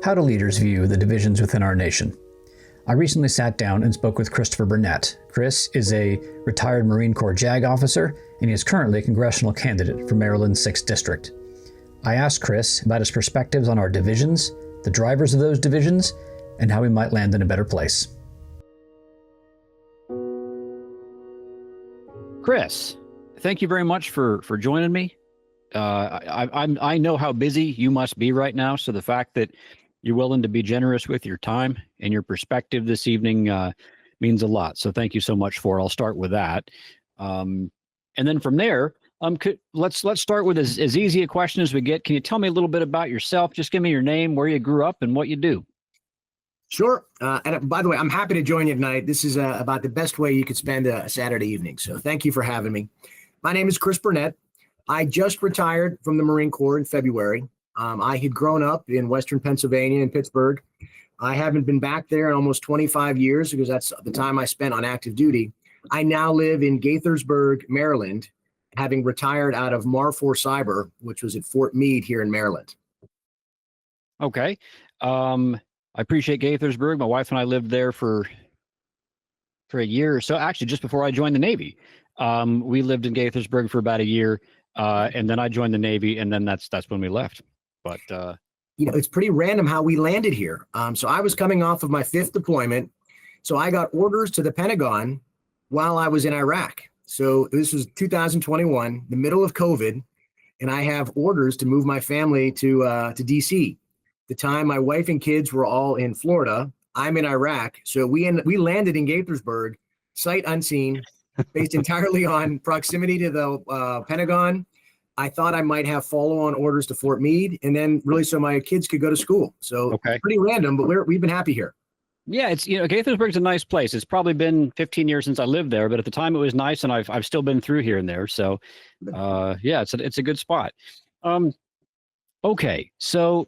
How do leaders view the divisions within our nation? I recently sat down and spoke with Christopher Burnett. Chris is a retired Marine Corps JAG officer, and he is currently a congressional candidate for Maryland's 6th District. I asked Chris about his perspectives on our divisions, the drivers of those divisions, and how we might land in a better place. Chris, thank you very much for joining me. I know how busy you must be right now, so the fact that you're willing to be generous with your time and your perspective this evening means a lot. So thank you so much for it. I'll start with that. And then from there, let's start with as easy a question as we get. Can you tell me a little bit about yourself? Just give me your name, where you grew up, and what you do. Sure. And by the way, I'm happy to join you tonight. This is about the best way you could spend a Saturday evening. So thank you for having me. My name is Chris Burnett. I just retired from the Marine Corps in February. I had grown up in Western Pennsylvania in Pittsburgh. I haven't been back there in almost 25 years because that's the time I spent on active duty. I now live in Gaithersburg, Maryland, having retired out of Mar 4 Cyber, which was at Fort Meade here in Maryland. Okay. I appreciate Gaithersburg. My wife and I lived there for a year or so. Actually, just before I joined the Navy, we lived in Gaithersburg for about a year, and then I joined the Navy, and then that's when we left. But it's pretty random how we landed here. So I was coming off of my 5th deployment, so I got orders to the Pentagon while I was in Iraq. So this was 2021, the middle of COVID, and I have orders to move my family to DC. The time my wife and kids were all in Florida, I'm in Iraq. So we landed in Gaithersburg, sight unseen, based entirely on proximity to the Pentagon. I thought I might have follow-on orders to Fort Meade, and then really so my kids could go to school. So Pretty random, but we've been happy here. Yeah, it's Gaithersburg's a nice place. It's probably been 15 years since I lived there, but at the time it was nice, and I've still been through here and there. So yeah, it's a good spot. Okay, so as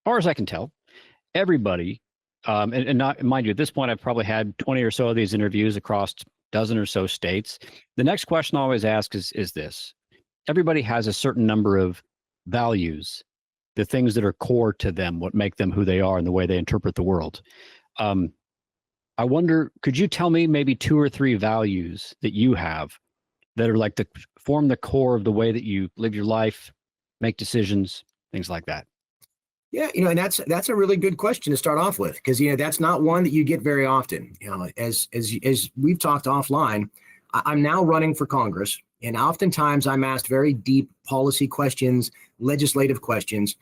far as I can tell, everybody, and not mind you, at this point I've probably had 20 or so of these interviews across a dozen or so states. The next question I always ask is this: everybody has a certain number of values, the things that are core to them, what make them who they are and the way they interpret the world. I wonder, could you tell me maybe 2 or 3 values that you have that are like form the core of the way that you live your life, make decisions, things like that? Yeah, and that's a really good question to start off with, because that's not one that you get very often. As we've talked offline, I'm now running for Congress, and oftentimes I'm asked very deep policy questions, legislative questions,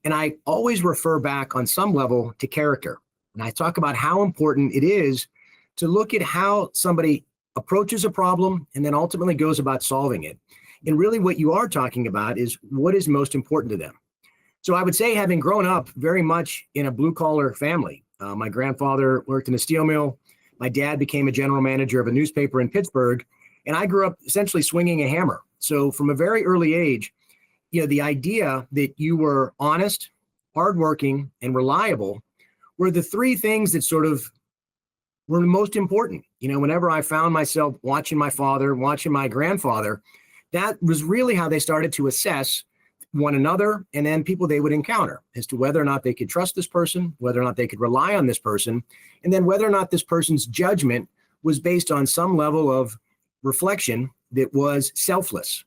and I always refer back on some level to character. And I talk about how important it is to look at how somebody approaches a problem and then ultimately goes about solving it. And really what you are talking about is what is most important to them. So I would say, having grown up very much in a blue-collar family, my grandfather worked in a steel mill. My dad became a general manager of a newspaper in Pittsburgh, and I grew up essentially swinging a hammer. So from a very early age, the idea that you were honest, hardworking, and reliable were the 3 things that sort of were the most important. Whenever I found myself watching my father, watching my grandfather, that was really how they started to assess one another and then people they would encounter as to whether or not they could trust this person, whether or not they could rely on this person, and then whether or not this person's judgment was based on some level of reflection that was selfless.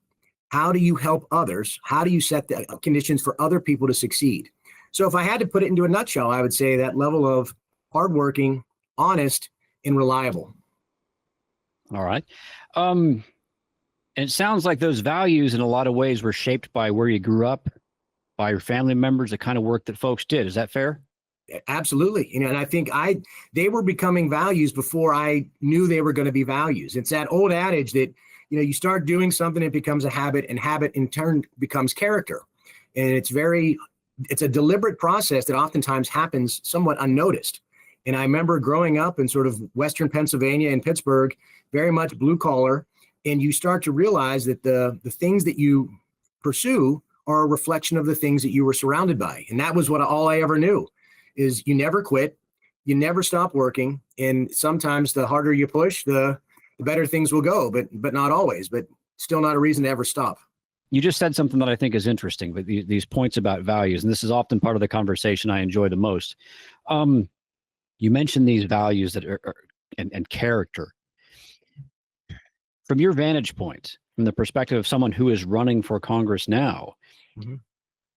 How do you help others? How do you set the conditions for other people to succeed? So if I had to put it into a nutshell, I would say that level of hardworking, honest, and reliable. All right. And it sounds like those values in a lot of ways were shaped by where you grew up, by your family members, the kind of work that folks did. Is that fair? Absolutely. And I think they were becoming values before I knew they were going to be values. It's that old adage that, you start doing something, it becomes a habit, and habit in turn becomes character. And it's a deliberate process that oftentimes happens somewhat unnoticed. And I remember growing up in sort of Western Pennsylvania and Pittsburgh, very much blue collar. And you start to realize that the things that you pursue are a reflection of the things that you were surrounded by. And that was all I ever knew, is you never quit, you never stop working. And sometimes the harder you push, the better things will go, but not always, but still not a reason to ever stop. You just said something that I think is interesting, but these points about values, and this is often part of the conversation I enjoy the most. You mentioned these values that and character. From your vantage point, from the perspective of someone who is running for Congress now,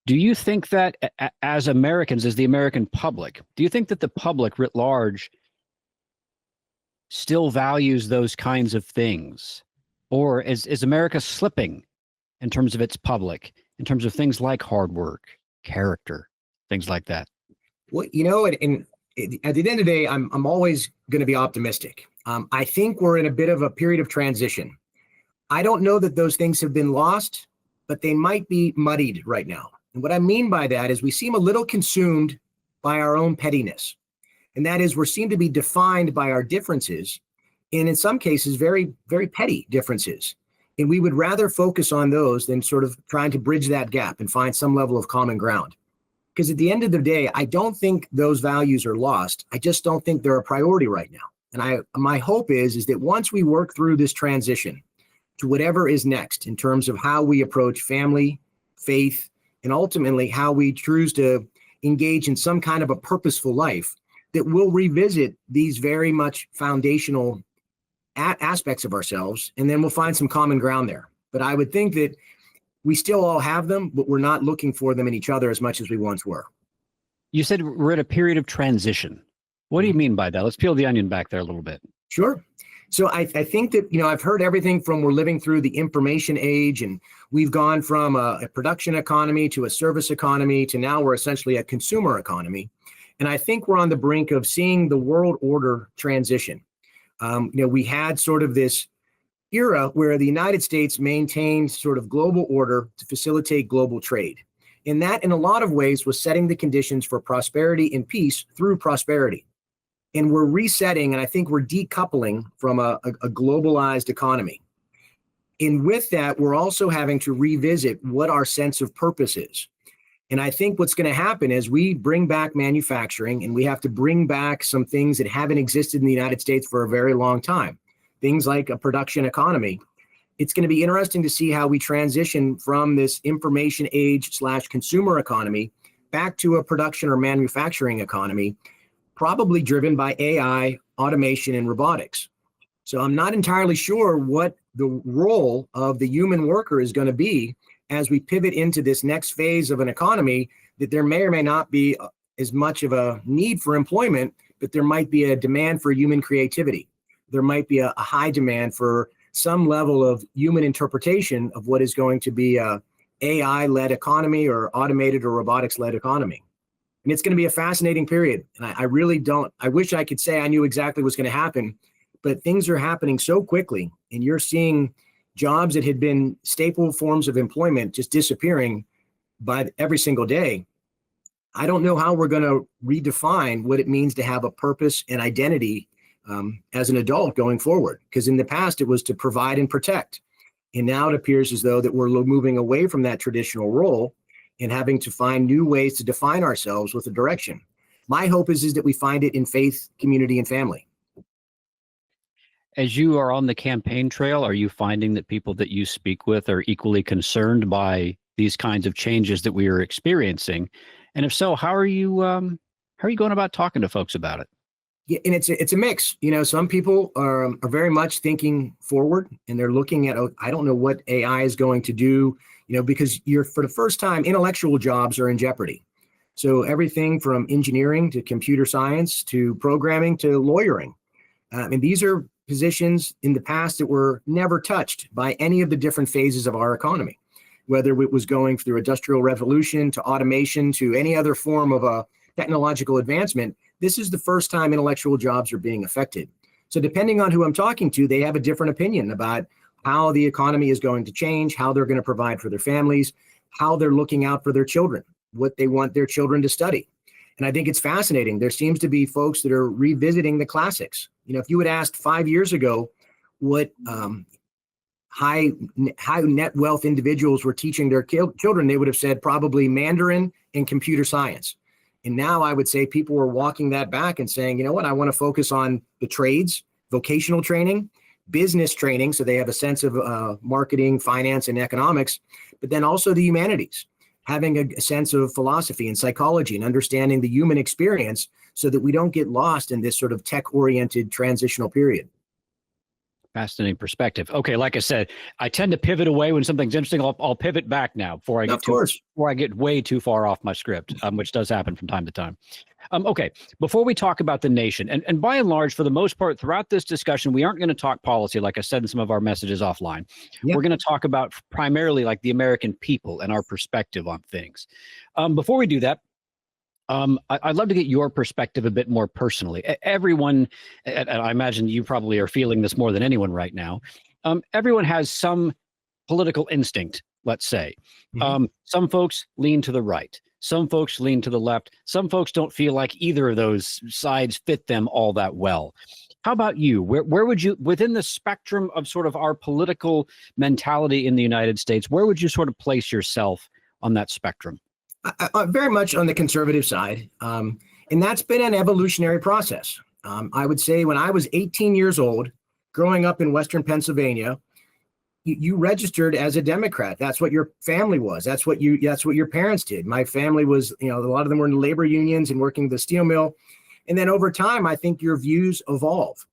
do you think that as Americans, as the American public, do you think that the public writ large still values those kinds of things? Or is America slipping in terms of its public, in terms of things like hard work, character, things like that? Well, at the end of the day, I'm always going to be optimistic. I think we're in a bit of a period of transition. I don't know that those things have been lost, but they might be muddied right now. And what I mean by that is we seem a little consumed by our own pettiness. And that is we seem to be defined by our differences, and in some cases, very, very petty differences. And we would rather focus on those than sort of trying to bridge that gap and find some level of common ground. Because at the end of the day, I don't think those values are lost. I just don't think they're a priority right now. And my hope is that once we work through this transition to whatever is next in terms of how we approach family, faith, and ultimately how we choose to engage in some kind of a purposeful life, that we'll revisit these very much foundational aspects of ourselves, and then we'll find some common ground there. But I would think that we still all have them, but we're not looking for them in each other as much as we once were. You said we're at a period of transition. What do you mean by that? Let's peel the onion back there a little bit. Sure. So I think that, I've heard everything from we're living through the information age, and we've gone from a production economy to a service economy to now we're essentially a consumer economy. And I think we're on the brink of seeing the world order transition. We had sort of this era where the United States maintained sort of global order to facilitate global trade. And that, in a lot of ways, was setting the conditions for prosperity and peace through prosperity. And we're resetting, and I think we're decoupling from a globalized economy. And with that, we're also having to revisit what our sense of purpose is. And I think what's going to happen is we bring back manufacturing, and we have to bring back some things that haven't existed in the United States for a very long time. Things like a production economy. It's going to be interesting to see how we transition from this information age / consumer economy back to a production or manufacturing economy, probably driven by AI, automation, and robotics. So I'm not entirely sure what the role of the human worker is going to be as we pivot into this next phase of an economy, that there may or may not be as much of a need for employment, but there might be a demand for human creativity. There might be a high demand for some level of human interpretation of what is going to be a AI-led economy or automated or robotics-led economy. And it's going to be a fascinating period. And I wish I could say I knew exactly what's going to happen, but things are happening so quickly, and you're seeing jobs that had been staple forms of employment just disappearing by every single day. I don't know how we're going to redefine what it means to have a purpose and identity as an adult going forward. Because in the past, it was to provide and protect. And now it appears as though that we're moving away from that traditional role and having to find new ways to define ourselves with a direction. My hope is that we find it in faith, community, and family. As you are on the campaign trail, are you finding that people that you speak with are equally concerned by these kinds of changes that we are experiencing? And if so, how are you going about talking to folks about it? Yeah, and it's a mix. Some people are very much thinking forward, and they're looking at, I don't know what AI is going to do, because for the first time, intellectual jobs are in jeopardy. So everything from engineering to computer science to programming to lawyering. And these are positions in the past that were never touched by any of the different phases of our economy, whether it was going through industrial revolution to automation to any other form of a technological advancement. This is the first time intellectual jobs are being affected. So depending on who I'm talking to, they have a different opinion about how the economy is going to change, how they're going to provide for their families, how they're looking out for their children, what they want their children to study. And I think it's fascinating. There seems to be folks that are revisiting the classics. If you had asked 5 years ago what high net wealth individuals were teaching their children, they would have said probably Mandarin and computer science. And now I would say people are walking that back and saying, you know what, I want to focus on the trades, vocational training, business training, so they have a sense of marketing, finance, and economics, but then also the humanities, having a sense of philosophy and psychology and understanding the human experience so that we don't get lost in this sort of tech-oriented transitional period. Fascinating perspective. Okay, like I said, I tend to pivot away when something's interesting. I'll pivot back now before I get way too far off my script, which does happen from time to time. Okay, before we talk about the nation, and by and large, for the most part, throughout this discussion, we aren't going to talk policy, like I said in some of our messages offline. We're going to talk about primarily like the American people and our perspective on things. Before we do that, I'd love to get your perspective a bit more personally. Everyone, and I imagine you probably are feeling this more than anyone right now, everyone has some political instinct, let's say. Some folks lean to the right. Some folks lean to the left. Some folks don't feel like either of those sides fit them all that well. How about you? Where would you, within the spectrum of sort of our political mentality in the United States, where would you sort of place yourself on that spectrum? Very much on the conservative side. And that's been an evolutionary process. I would say when I was 18 years old, growing up in Western Pennsylvania, you registered as a Democrat. That's what your family was. That's what your parents did. My family was, a lot of them were in labor unions and working the steel mill. And then over time, I think your views evolve.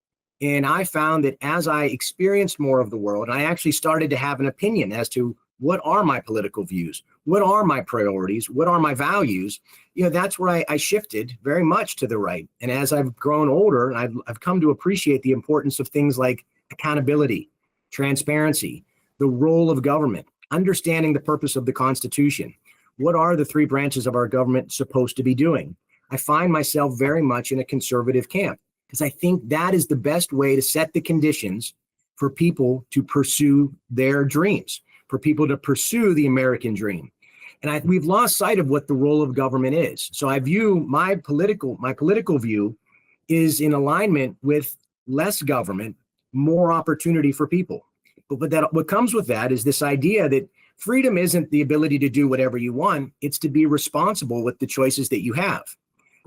And I found that as I experienced more of the world, I actually started to have an opinion as to what are my political views? What are my priorities? What are my values? That's where I shifted very much to the right. And as I've grown older, I've come to appreciate the importance of things like accountability, transparency, the role of government, understanding the purpose of the Constitution. What are the three branches of our government supposed to be doing? I find myself very much in a conservative camp because I think that is the best way to set the conditions for people to pursue their dreams, for people to pursue the American dream. And we've lost sight of what the role of government is. So I view my political view is in alignment with less government, more opportunity for people. But what comes with that is this idea that freedom isn't the ability to do whatever you want. It's to be responsible with the choices that you have.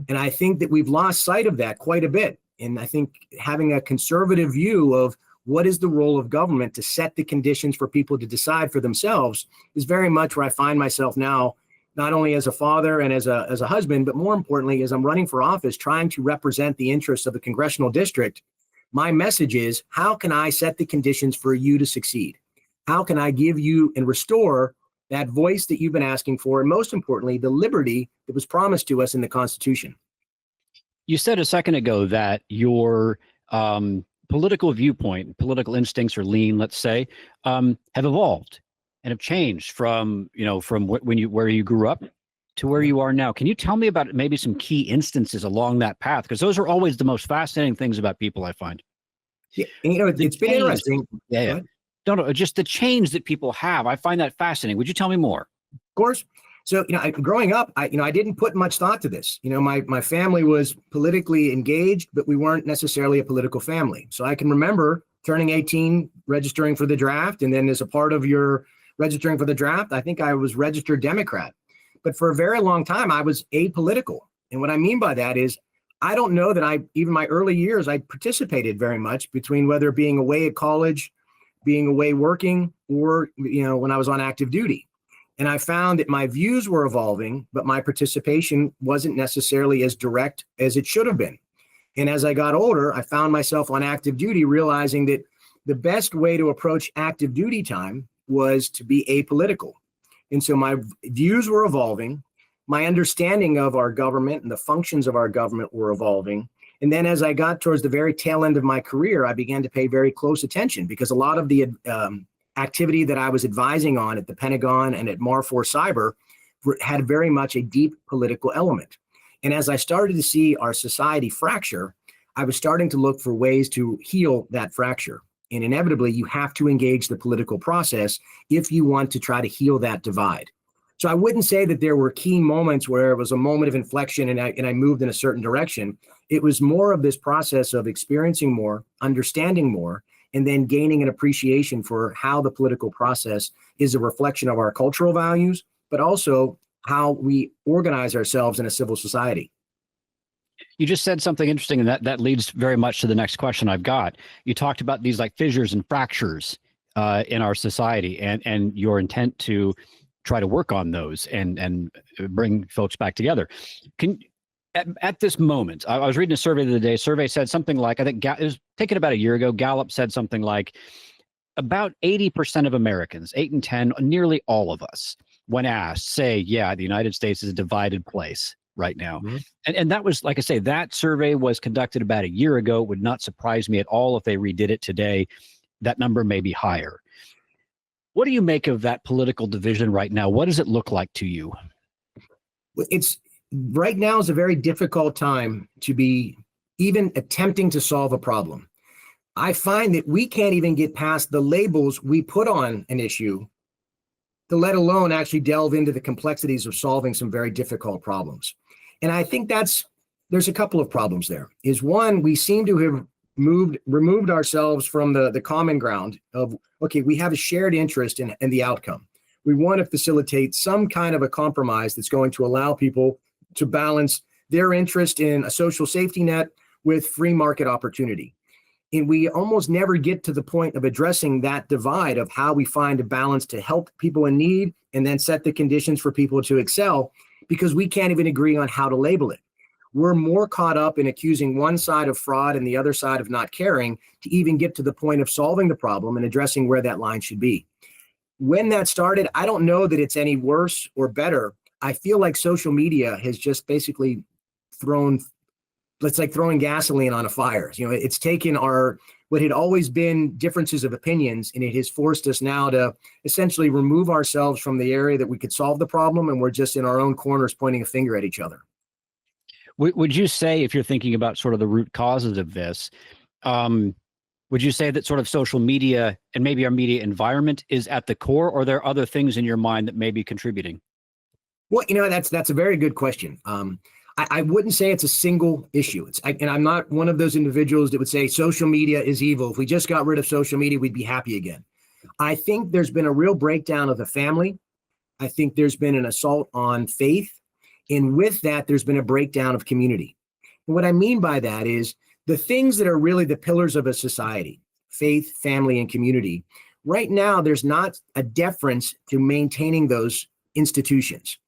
And I think that we've lost sight of that quite a bit. And I think having a conservative view of what is the role of government to set the conditions for people to decide for themselves is very much where I find myself now, not only as a father and as a husband, but more importantly, as I'm running for office, trying to represent the interests of the Congressional District. My message is, how can I set the conditions for you to succeed? How can I give you and restore that voice that you've been asking for? And most importantly, the liberty that was promised to us in the Constitution. You said a second ago that your political viewpoint, political instincts or lean, let's say, have evolved and have changed from where you grew up to where you are now. Can you tell me about maybe some key instances along that path? Because those are always the most fascinating things about people, I find. Yeah, and it's been interesting. Yeah. No, just the change that people have. I find that fascinating. Would you tell me more? Of course. So, growing up, I didn't put much thought to this. My family was politically engaged, but we weren't necessarily a political family. So I can remember turning 18, registering for the draft. And then as a part of your registering for the draft, I think I was registered Democrat. But for a very long time, I was apolitical. And what I mean by that is, I don't know that even my early years, I participated very much between whether being away at college, being away working, or, when I was on active duty. And I found that my views were evolving, but my participation wasn't necessarily as direct as it should have been. And as I got older, I found myself on active duty, realizing that the best way to approach active duty time was to be apolitical. And so my views were evolving. My understanding of our government and the functions of our government were evolving. And then as I got towards the very tail end of my career, I began to pay very close attention because a lot of the activity that I was advising on at the Pentagon and at Mar 4 Cyber had very much a deep political element. And as I started to see our society fracture, I was starting to look for ways to heal that fracture. And inevitably, you have to engage the political process if you want to try to heal that divide. So I wouldn't say that there were key moments where it was a moment of inflection and I moved in a certain direction. It was more of this process of experiencing more, understanding more, and then gaining an appreciation for how the political process is a reflection of our cultural values, but also how we organize ourselves in a civil society. You just said something interesting, and that leads very much to the next question I've got. You talked about these like fissures and fractures in our society, and your intent to try to work on those and bring folks back together. At this moment, I was reading a survey the other day. Survey said something like, I think it was taken about a year ago. Gallup said something like about 80% of Americans, 8 in 10, nearly all of us, when asked, say, yeah, the United States is a divided place right now. Mm-hmm. And that was, like I say, that survey was conducted about a year ago. It would not surprise me at all if they redid it today. That number may be higher. What do you make of that political division right now? What does it look like to you? It's right now is a very difficult time to be even attempting to solve a problem. I find that we can't even get past the labels we put on an issue, to let alone actually delve into the complexities of solving some very difficult problems. And I think there's a couple of problems there. Is one, we seem to have removed ourselves from the common ground of, okay, we have a shared interest in the outcome. We want to facilitate some kind of a compromise that's going to allow people to balance their interest in a social safety net with free market opportunity. And we almost never get to the point of addressing that divide of how we find a balance to help people in need and then set the conditions for people to excel, because we can't even agree on how to label it. We're more caught up in accusing one side of fraud and the other side of not caring to even get to the point of solving the problem and addressing where that line should be. When that started, I don't know that it's any worse or better. I feel like social media has just basically it's like throwing gasoline on a fire. It's taken what had always been differences of opinions, and it has forced us now to essentially remove ourselves from the area that we could solve the problem, and we're just in our own corners pointing a finger at each other. Would you say, if you're thinking about sort of the root causes of this, would you say that sort of social media and maybe our media environment is at the core, or are there other things in your mind that may be contributing? Well, that's a very good question. I wouldn't say it's a single issue. And I'm not one of those individuals that would say social media is evil. If we just got rid of social media, we'd be happy again. I think there's been a real breakdown of the family. I think there's been an assault on faith. And with that, there's been a breakdown of community. And what I mean by that is the things that are really the pillars of a society, faith, family, and community. Right now, there's not a deference to maintaining those institutions.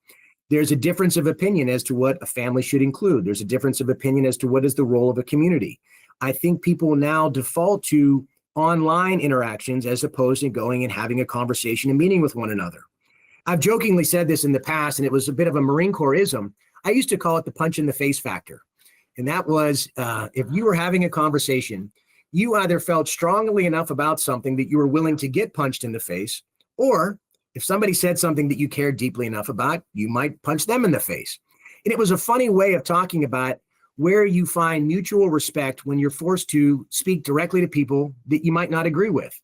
There's a difference of opinion as to what a family should include. There's a difference of opinion as to what is the role of a community. I think people now default to online interactions as opposed to going and having a conversation and meeting with one another. I've jokingly said this in the past, and it was a bit of a Marine Corps-ism. I used to call it the punch in the face factor. And that was if you were having a conversation, you either felt strongly enough about something that you were willing to get punched in the face, or if somebody said something that you cared deeply enough about, you might punch them in the face. And it was a funny way of talking about where you find mutual respect when you're forced to speak directly to people that you might not agree with.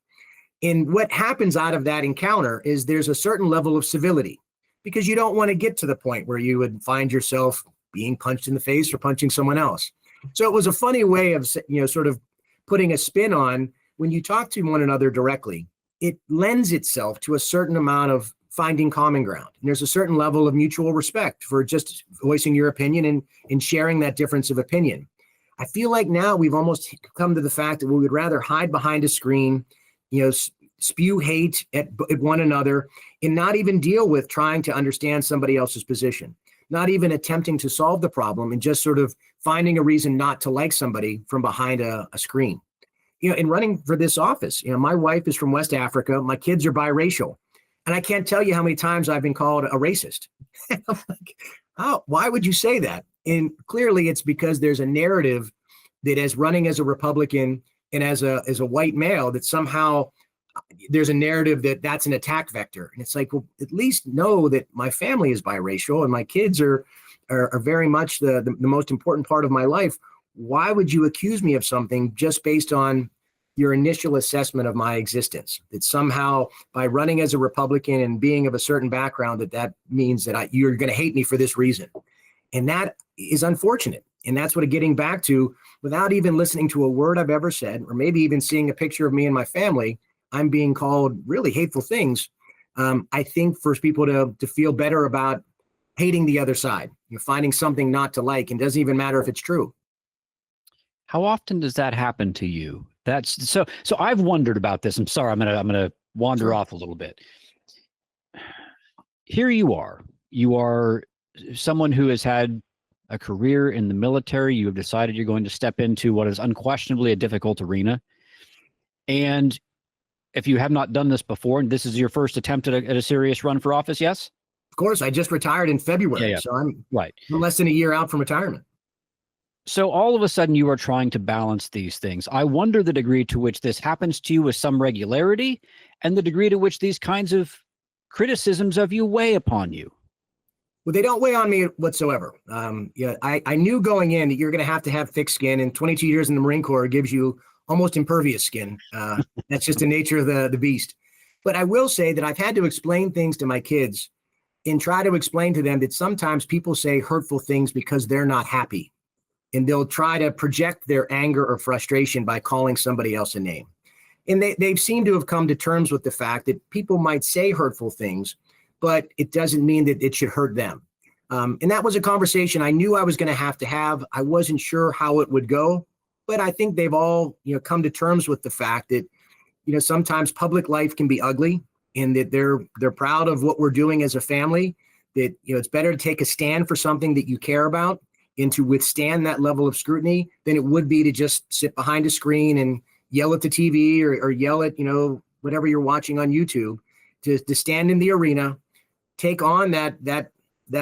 And what happens out of that encounter is there's a certain level of civility, because you don't want to get to the point where you would find yourself being punched in the face or punching someone else. So it was a funny way of, sort of putting a spin on when you talk to one another directly. It lends itself to a certain amount of finding common ground. And there's a certain level of mutual respect for just voicing your opinion and sharing that difference of opinion. I feel like now we've almost come to the fact that we would rather hide behind a screen, spew hate at one another, and not even deal with trying to understand somebody else's position, not even attempting to solve the problem, and just sort of finding a reason not to like somebody from behind a screen. In running for this office, my wife is from West Africa. My kids are biracial. And I can't tell you how many times I've been called a racist. I'm like, oh, why would you say that? And clearly it's because there's a narrative that as running as a Republican and as a white male, that somehow there's a narrative that that's an attack vector. And it's like, well, at least know that my family is biracial and my kids are very much the most important part of my life. Why would you accuse me of something just based on your initial assessment of my existence? That somehow by running as a Republican and being of a certain background, that means that you're going to hate me for this reason. And that is unfortunate. And that's what getting back to, without even listening to a word I've ever said, or maybe even seeing a picture of me and my family, I'm being called really hateful things. I think for people to feel better about hating the other side, you're finding something not to like, and it doesn't even matter if it's true. How often does that happen to you? That's so I've wondered about this. I'm sorry, I'm gonna wander Sure. off a little bit. Here you are. You are someone who has had a career in the military. You have decided you're going to step into what is unquestionably a difficult arena. And if you have not done this before, and this is your first attempt at a serious run for office, yes? Of course, I just retired in February, Yeah. so I'm Right. less than a year out from retirement. So all of a sudden you are trying to balance these things. I wonder the degree to which this happens to you with some regularity and the degree to which these kinds of criticisms of you weigh upon you. Well, they don't weigh on me whatsoever. I knew going in that you're going to have thick skin, and 22 years in the Marine Corps gives you almost impervious skin. That's just the nature of the beast. But I will say that I've had to explain things to my kids and try to explain to them that sometimes people say hurtful things because they're not happy. And they'll try to project their anger or frustration by calling somebody else a name. And they've seemed to have come to terms with the fact that people might say hurtful things, but it doesn't mean that it should hurt them. And that was a conversation I knew I was going to have. I wasn't sure how it would go, but I think they've all, come to terms with the fact that, sometimes public life can be ugly, and that they're proud of what we're doing as a family, that, it's better to take a stand for something that you care about and to withstand that level of scrutiny than it would be to just sit behind a screen and yell at the TV or yell at, whatever you're watching on YouTube. To stand in the arena, take on that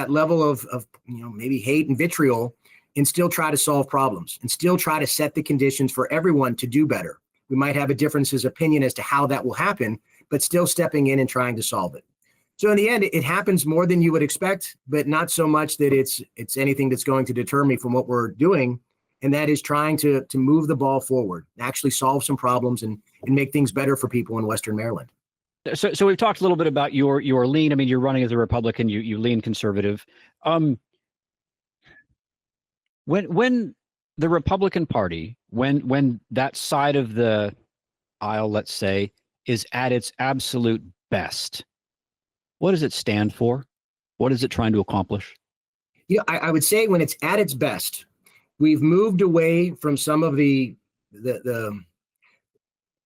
level of maybe hate and vitriol, and still try to solve problems and still try to set the conditions for everyone to do better. We might have a differences opinion as to how that will happen, but still stepping in and trying to solve it. So in the end, it happens more than you would expect, but not so much that it's anything that's going to deter me from what we're doing. And that is trying to move the ball forward, actually solve some problems and make things better for people in Western Maryland. So we've talked a little bit about your lean. I mean, you're running as a Republican, you lean conservative. When the Republican Party, when that side of the aisle, let's say, is at its absolute best, what does it stand for? What is it trying to accomplish? I would say when it's at its best, we've moved away from some of the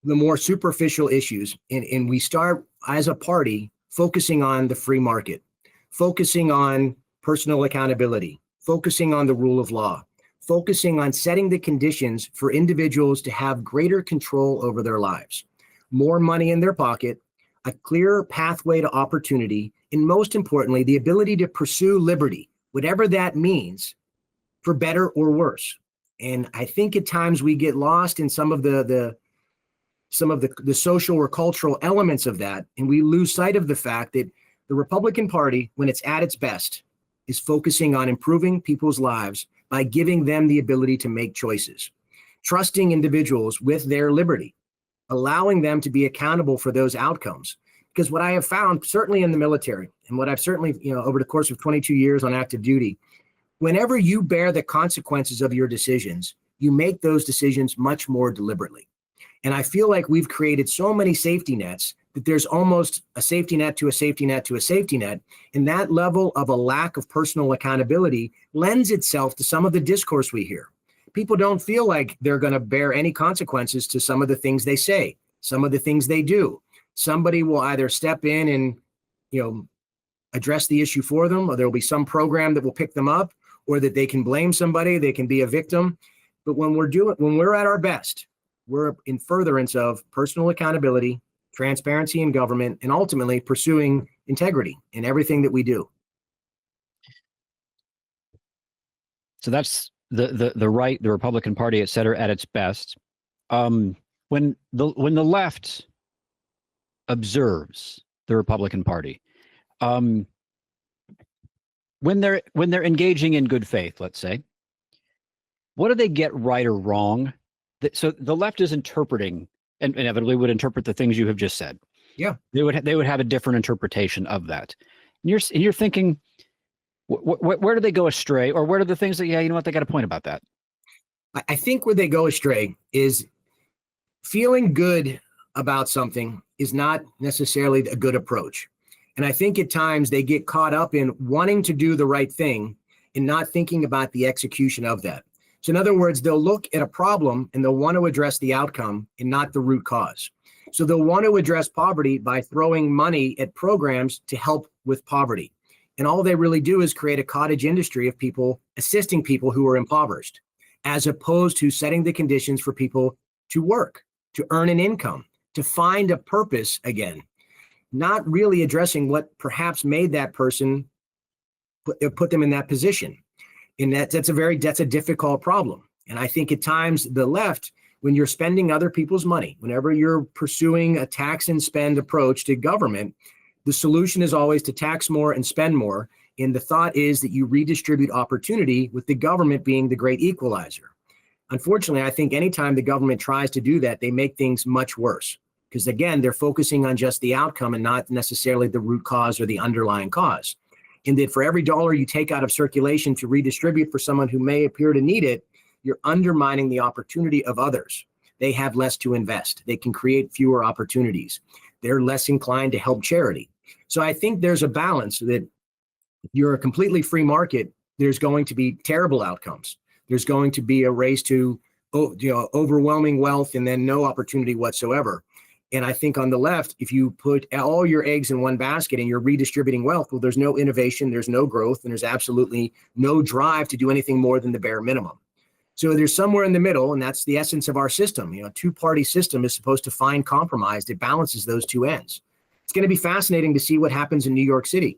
more superficial issues, and we start as a party focusing on the free market, focusing on personal accountability, focusing on the rule of law, focusing on setting the conditions for individuals to have greater control over their lives, more money in their pocket, a clearer pathway to opportunity, and most importantly, the ability to pursue liberty, whatever that means, for better or worse. And I think at times we get lost in some of the social or cultural elements of that, and we lose sight of the fact that the Republican Party, when it's at its best, is focusing on improving people's lives by giving them the ability to make choices, trusting individuals with their liberty, allowing them to be accountable for those outcomes. Because what I have found, certainly in the military, and what I've certainly, over the course of 22 years on active duty, whenever you bear the consequences of your decisions, you make those decisions much more deliberately. And I feel like we've created so many safety nets that there's almost a safety net to a safety net to a safety net. And that level of a lack of personal accountability lends itself to some of the discourse we hear. People don't feel like they're going to bear any consequences to some of the things they say, some of the things they do. Somebody will either step in and, address the issue for them, or there'll be some program that will pick them up, or that they can blame somebody, they can be a victim. But when we're at our best, we're in furtherance of personal accountability, transparency in government, and ultimately pursuing integrity in everything that we do. So that's the right, the Republican Party, et cetera, at its best. When the left observes the Republican Party, when they're engaging in good faith, let's say, what do they get right or wrong? So the left is interpreting, and inevitably would interpret the things you have just said. Yeah, they would have a different interpretation of that. And you're thinking, where do they go astray, or where are the things that, you know what, they got a point about that? I think where they go astray is feeling good about something is not necessarily a good approach. And I think at times they get caught up in wanting to do the right thing and not thinking about the execution of that. So in other words, they'll look at a problem and they'll want to address the outcome and not the root cause. So they'll want to address poverty by throwing money at programs to help with poverty. And all they really do is create a cottage industry of people assisting people who are impoverished, as opposed to setting the conditions for people to work, to earn an income, to find a purpose again, not really addressing what perhaps made that person put them in that position. And that's a difficult problem. And I think at times the left, when you're spending other people's money, whenever you're pursuing a tax and spend approach to government, the solution is always to tax more and spend more. And the thought is that you redistribute opportunity, with the government being the great equalizer. Unfortunately, I think anytime the government tries to do that, they make things much worse. Because again, they're focusing on just the outcome and not necessarily the root cause or the underlying cause. And that for every dollar you take out of circulation to redistribute for someone who may appear to need it, you're undermining the opportunity of others. They have less to invest. They can create fewer opportunities. They're less inclined to help charity. So I think there's a balance that if you're a completely free market, there's going to be terrible outcomes. There's going to be a race to overwhelming wealth and then no opportunity whatsoever. And I think on the left, if you put all your eggs in one basket and you're redistributing wealth, well, there's no innovation, there's no growth, and there's absolutely no drive to do anything more than the bare minimum. So there's somewhere in the middle, and that's the essence of our system. A two-party system is supposed to find compromise that balances those two ends. It's going to be fascinating to see what happens in New York City.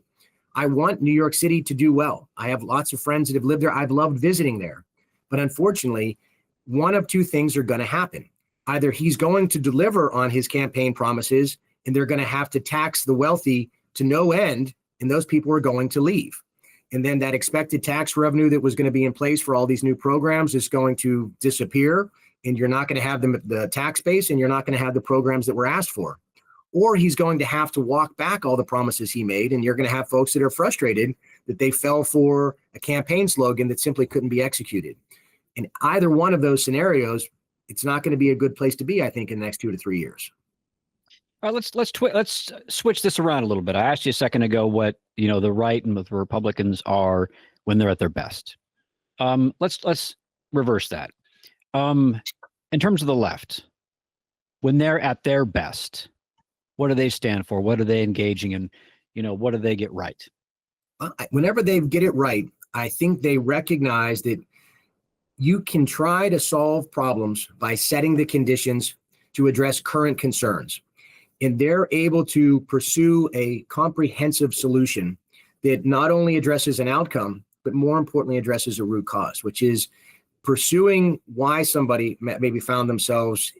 I want New York City to do well. I have lots of friends that have lived there. I've loved visiting there. But unfortunately, one of two things are going to happen. Either he's going to deliver on his campaign promises, and they're going to have to tax the wealthy to no end, and those people are going to leave. And then that expected tax revenue that was going to be in place for all these new programs is going to disappear, and you're not going to have the tax base, and you're not going to have the programs that were asked for. Or he's going to have to walk back all the promises he made, and you're going to have folks that are frustrated that they fell for a campaign slogan that simply couldn't be executed. In either one of those scenarios, it's not going to be a good place to be, I think, in the next 2 to 3 years. All right, let's switch this around a little bit. I asked you a second ago what the right and the Republicans are when they're at their best. Let's reverse that. In terms of the left, when they're at their best, what do they stand for? What are they engaging in? What do they get right? Whenever they get it right, I think they recognize that you can try to solve problems by setting the conditions to address current concerns. And they're able to pursue a comprehensive solution that not only addresses an outcome, but more importantly, addresses a root cause, which is pursuing why somebody maybe found themselves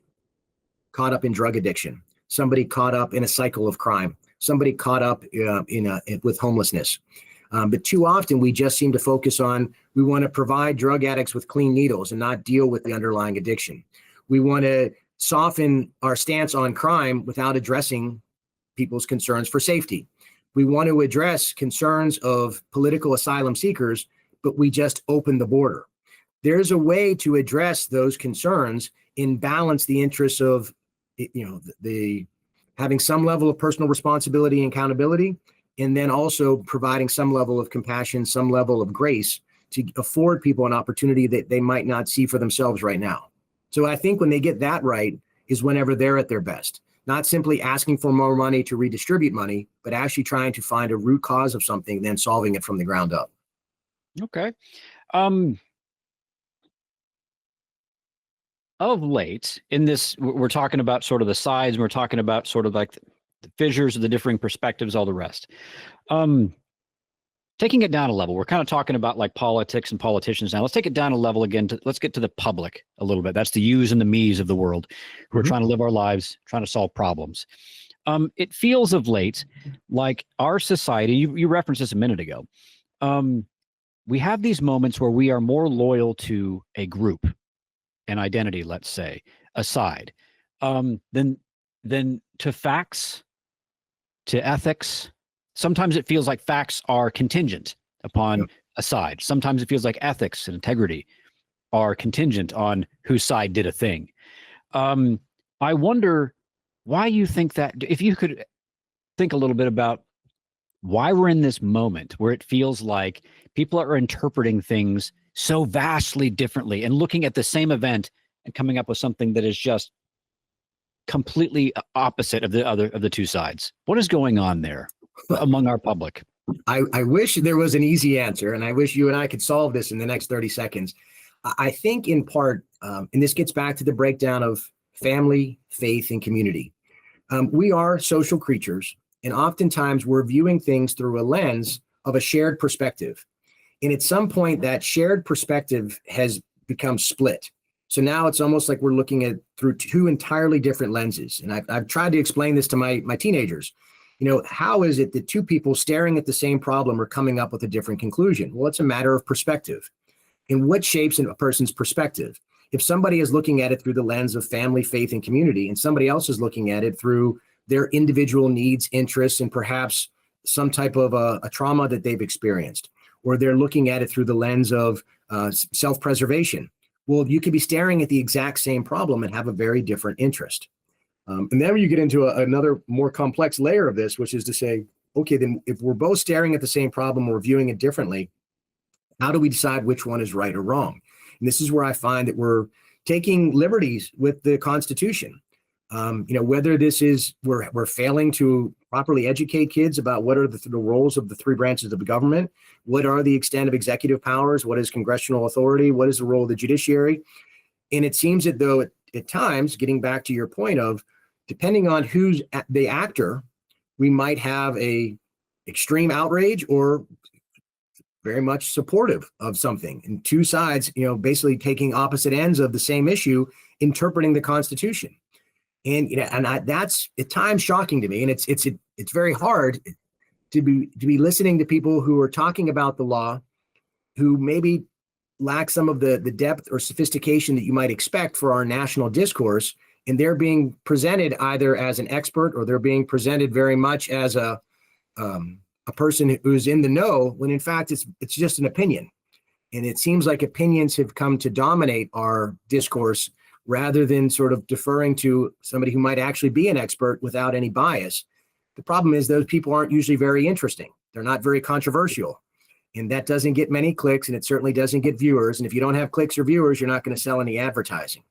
caught up in drug addiction, somebody caught up in a cycle of crime, somebody caught up with homelessness. But too often we just seem to focus on, we want to provide drug addicts with clean needles and not deal with the underlying addiction. We want to soften our stance on crime without addressing people's concerns for safety. We want to address concerns of political asylum seekers, but we just open the border. There's a way to address those concerns and balance the interests of, the having some level of personal responsibility and accountability, and then also providing some level of compassion, some level of grace to afford people an opportunity that they might not see for themselves right now. So I think when they get that right is whenever they're at their best, not simply asking for more money to redistribute money, but actually trying to find a root cause of something, and then solving it from the ground up. Okay. Of late, in this, we're talking about sort of the sides, and we're talking about sort of like the fissures of the differing perspectives, all the rest. Taking it down a level, we're kind of talking about like politics and politicians now. Let's take it down a level again. Let's get to the public a little bit. That's the yous and the me's of the world who are trying to live our lives, trying to solve problems. It feels of late like our society, you referenced this a minute ago, we have these moments where we are more loyal to a group, an identity, let's say, a side, than to facts, to ethics. Sometimes it feels like facts are contingent upon a side. Sometimes it feels like ethics and integrity are contingent on whose side did a thing. I wonder why you think that. If you could think a little bit about why we're in this moment where it feels like people are interpreting things so vastly differently and looking at the same event and coming up with something that is just completely opposite of the two sides. What is going on there among our public? I wish there was an easy answer, and I wish you and I could solve this in the next 30 seconds. I think in part, and this gets back to the breakdown of family, faith, and community. We are social creatures, and oftentimes we're viewing things through a lens of a shared perspective. And at some point, that shared perspective has become split. So now it's almost like we're looking at through two entirely different lenses. And I've tried to explain this to my teenagers. How is it that two people staring at the same problem are coming up with a different conclusion? Well, it's a matter of perspective. And what shapes a person's perspective? If somebody is looking at it through the lens of family, faith, and community, and somebody else is looking at it through their individual needs, interests, and perhaps some type of a trauma that they've experienced, or they're looking at it through the lens of self-preservation. Well, you could be staring at the exact same problem and have a very different interest. And then you get into another more complex layer of this, which is to say, okay, then if we're both staring at the same problem, we're viewing it differently, how do we decide which one is right or wrong? And this is where I find that we're taking liberties with the Constitution. Whether this is we're failing to properly educate kids about what are the roles of the three branches of the government, what are the extent of executive powers, what is congressional authority, what is the role of the judiciary. And it seems that though at times, getting back to your point of, depending on who's the actor, we might have a extreme outrage or very much supportive of something, and two sides, basically taking opposite ends of the same issue, interpreting the Constitution. And that's at times shocking to me, and it's very hard to be listening to people who are talking about the law, who maybe lack some of the depth or sophistication that you might expect for our national discourse, and they're being presented either as an expert or they're being presented very much as a person who's in the know, when in fact it's just an opinion. And it seems like opinions have come to dominate our discourse rather than sort of deferring to somebody who might actually be an expert without any bias. The problem is those people aren't usually very interesting. They're not very controversial. And that doesn't get many clicks, and it certainly doesn't get viewers. And if you don't have clicks or viewers, you're not going to sell any advertising.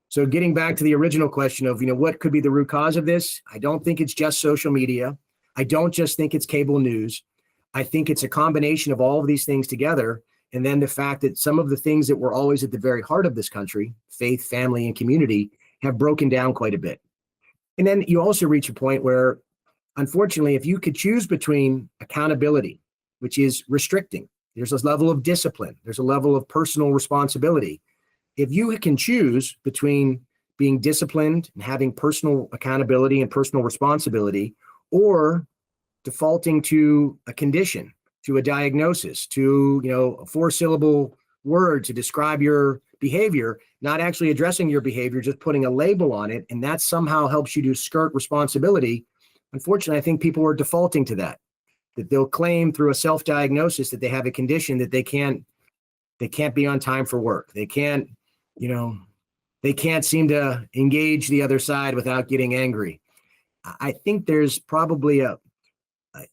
So getting back to the original question of, what could be the root cause of this? I don't think it's just social media. I don't just think it's cable news. I think it's a combination of all of these things together. And then the fact that some of the things that were always at the very heart of this country, faith, family, and community, have broken down quite a bit. And then you also reach a point where, unfortunately, if you could choose between accountability, which is restricting, there's a level of discipline, there's a level of personal responsibility. If you can choose between being disciplined and having personal accountability and personal responsibility, or defaulting to a condition, to a diagnosis, to a 4-syllable word to describe your behavior, not actually addressing your behavior, just putting a label on it, and that somehow helps you to skirt responsibility. Unfortunately, I think people are defaulting to that they'll claim through a self-diagnosis that they have a condition that they can't be on time for work. They can't seem to engage the other side without getting angry. I think there's probably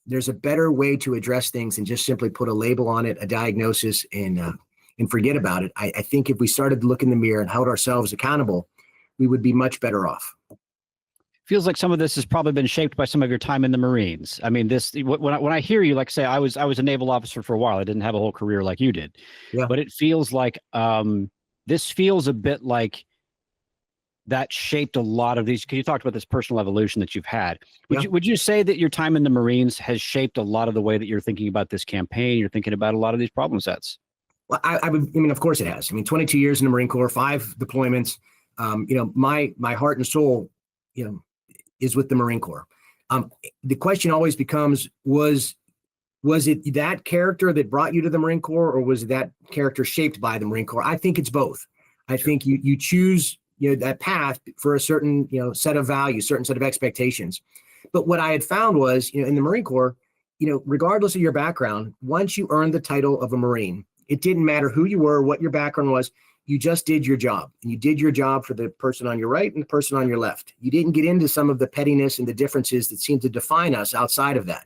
there's a better way to address things than just simply put a label on it, a diagnosis, and forget about it. I think if we started to look in the mirror and held ourselves accountable, we would be much better off. Feels like some of this has probably been shaped by some of your time in the Marines. I mean, when I hear you, like say, I was a naval officer for a while. I didn't have a whole career like you did, yeah. But it feels like this feels a bit like that shaped a lot of these, because you talked about this personal evolution that you've had. Would you say that your time in the Marines has shaped a lot of the way that you're thinking about this campaign, you're thinking about a lot of these problem sets? Well, I mean, of course it has. I mean, 22 years in the Marine Corps, 5 deployments. My heart and soul, is with the Marine Corps. The question always becomes, was it that character that brought you to the Marine Corps, or was that character shaped by the Marine Corps? I think it's both. I think you choose that path for a certain set of values, certain set of expectations. But what I had found was, in the Marine Corps, regardless of your background, once you earned the title of a Marine, it didn't matter who you were, what your background was. You just did your job, and you did your job for the person on your right and the person on your left. You didn't get into some of the pettiness and the differences that seem to define us outside of that.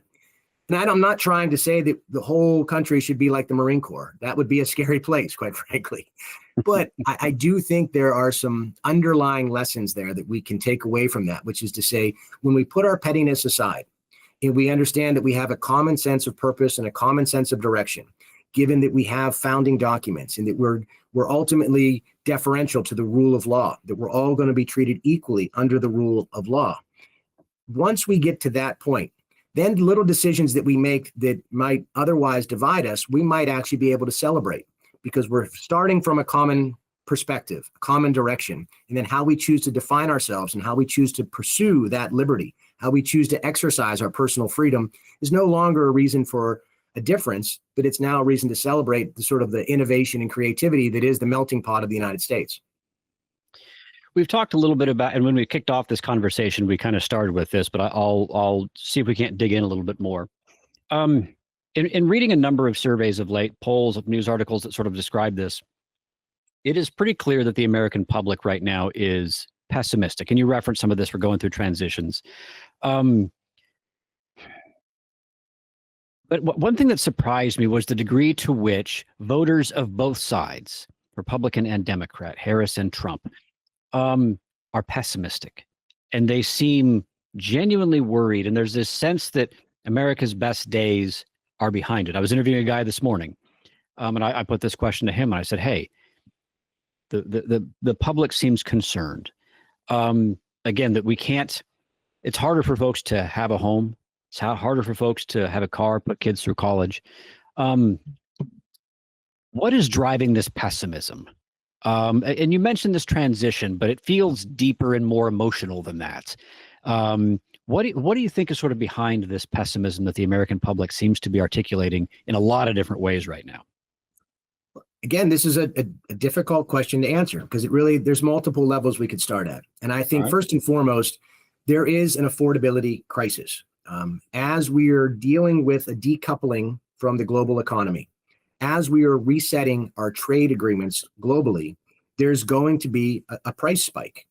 And I'm not trying to say that the whole country should be like the Marine Corps. That would be a scary place, quite frankly. But I do think there are some underlying lessons there that we can take away from that, which is to say, when we put our pettiness aside and we understand that we have a common sense of purpose and a common sense of direction, given that we have founding documents and that we're ultimately deferential to the rule of law, that we're all going to be treated equally under the rule of law. Once we get to that point, then little decisions that we make that might otherwise divide us, we might actually be able to celebrate because we're starting from a common perspective, a common direction, and then how we choose to define ourselves and how we choose to pursue that liberty, how we choose to exercise our personal freedom is no longer a reason for a difference, but it's now a reason to celebrate the sort of the innovation and creativity that is the melting pot of the United States. We've talked a little bit about, and when we kicked off this conversation, we kind of started with this, but I'll see if we can't dig in a little bit more. In reading a number of surveys of late, polls of news articles that sort of describe this, it is pretty clear that the American public right now is pessimistic. And you referenced some of this. We're going through transitions. But one thing that surprised me was the degree to which voters of both sides, Republican and Democrat, Harris and Trump, are pessimistic. And they seem genuinely worried. And there's this sense that America's best days are behind it. I was interviewing a guy this morning, and I put this question to him, and I said, hey, the public seems concerned. Again, that we can't, it's harder for folks to have a home. It's harder for folks to have a car, put kids through college. What is driving this pessimism? And you mentioned this transition, but it feels deeper and more emotional than that. What do you think is sort of behind this pessimism that the American public seems to be articulating in a lot of different ways right now? Again, this is a difficult question to answer because there's multiple levels we could start at. And I think first and foremost, there is an affordability crisis. As we are dealing with a decoupling from the global economy, as we are resetting our trade agreements globally, there's going to be a price spike.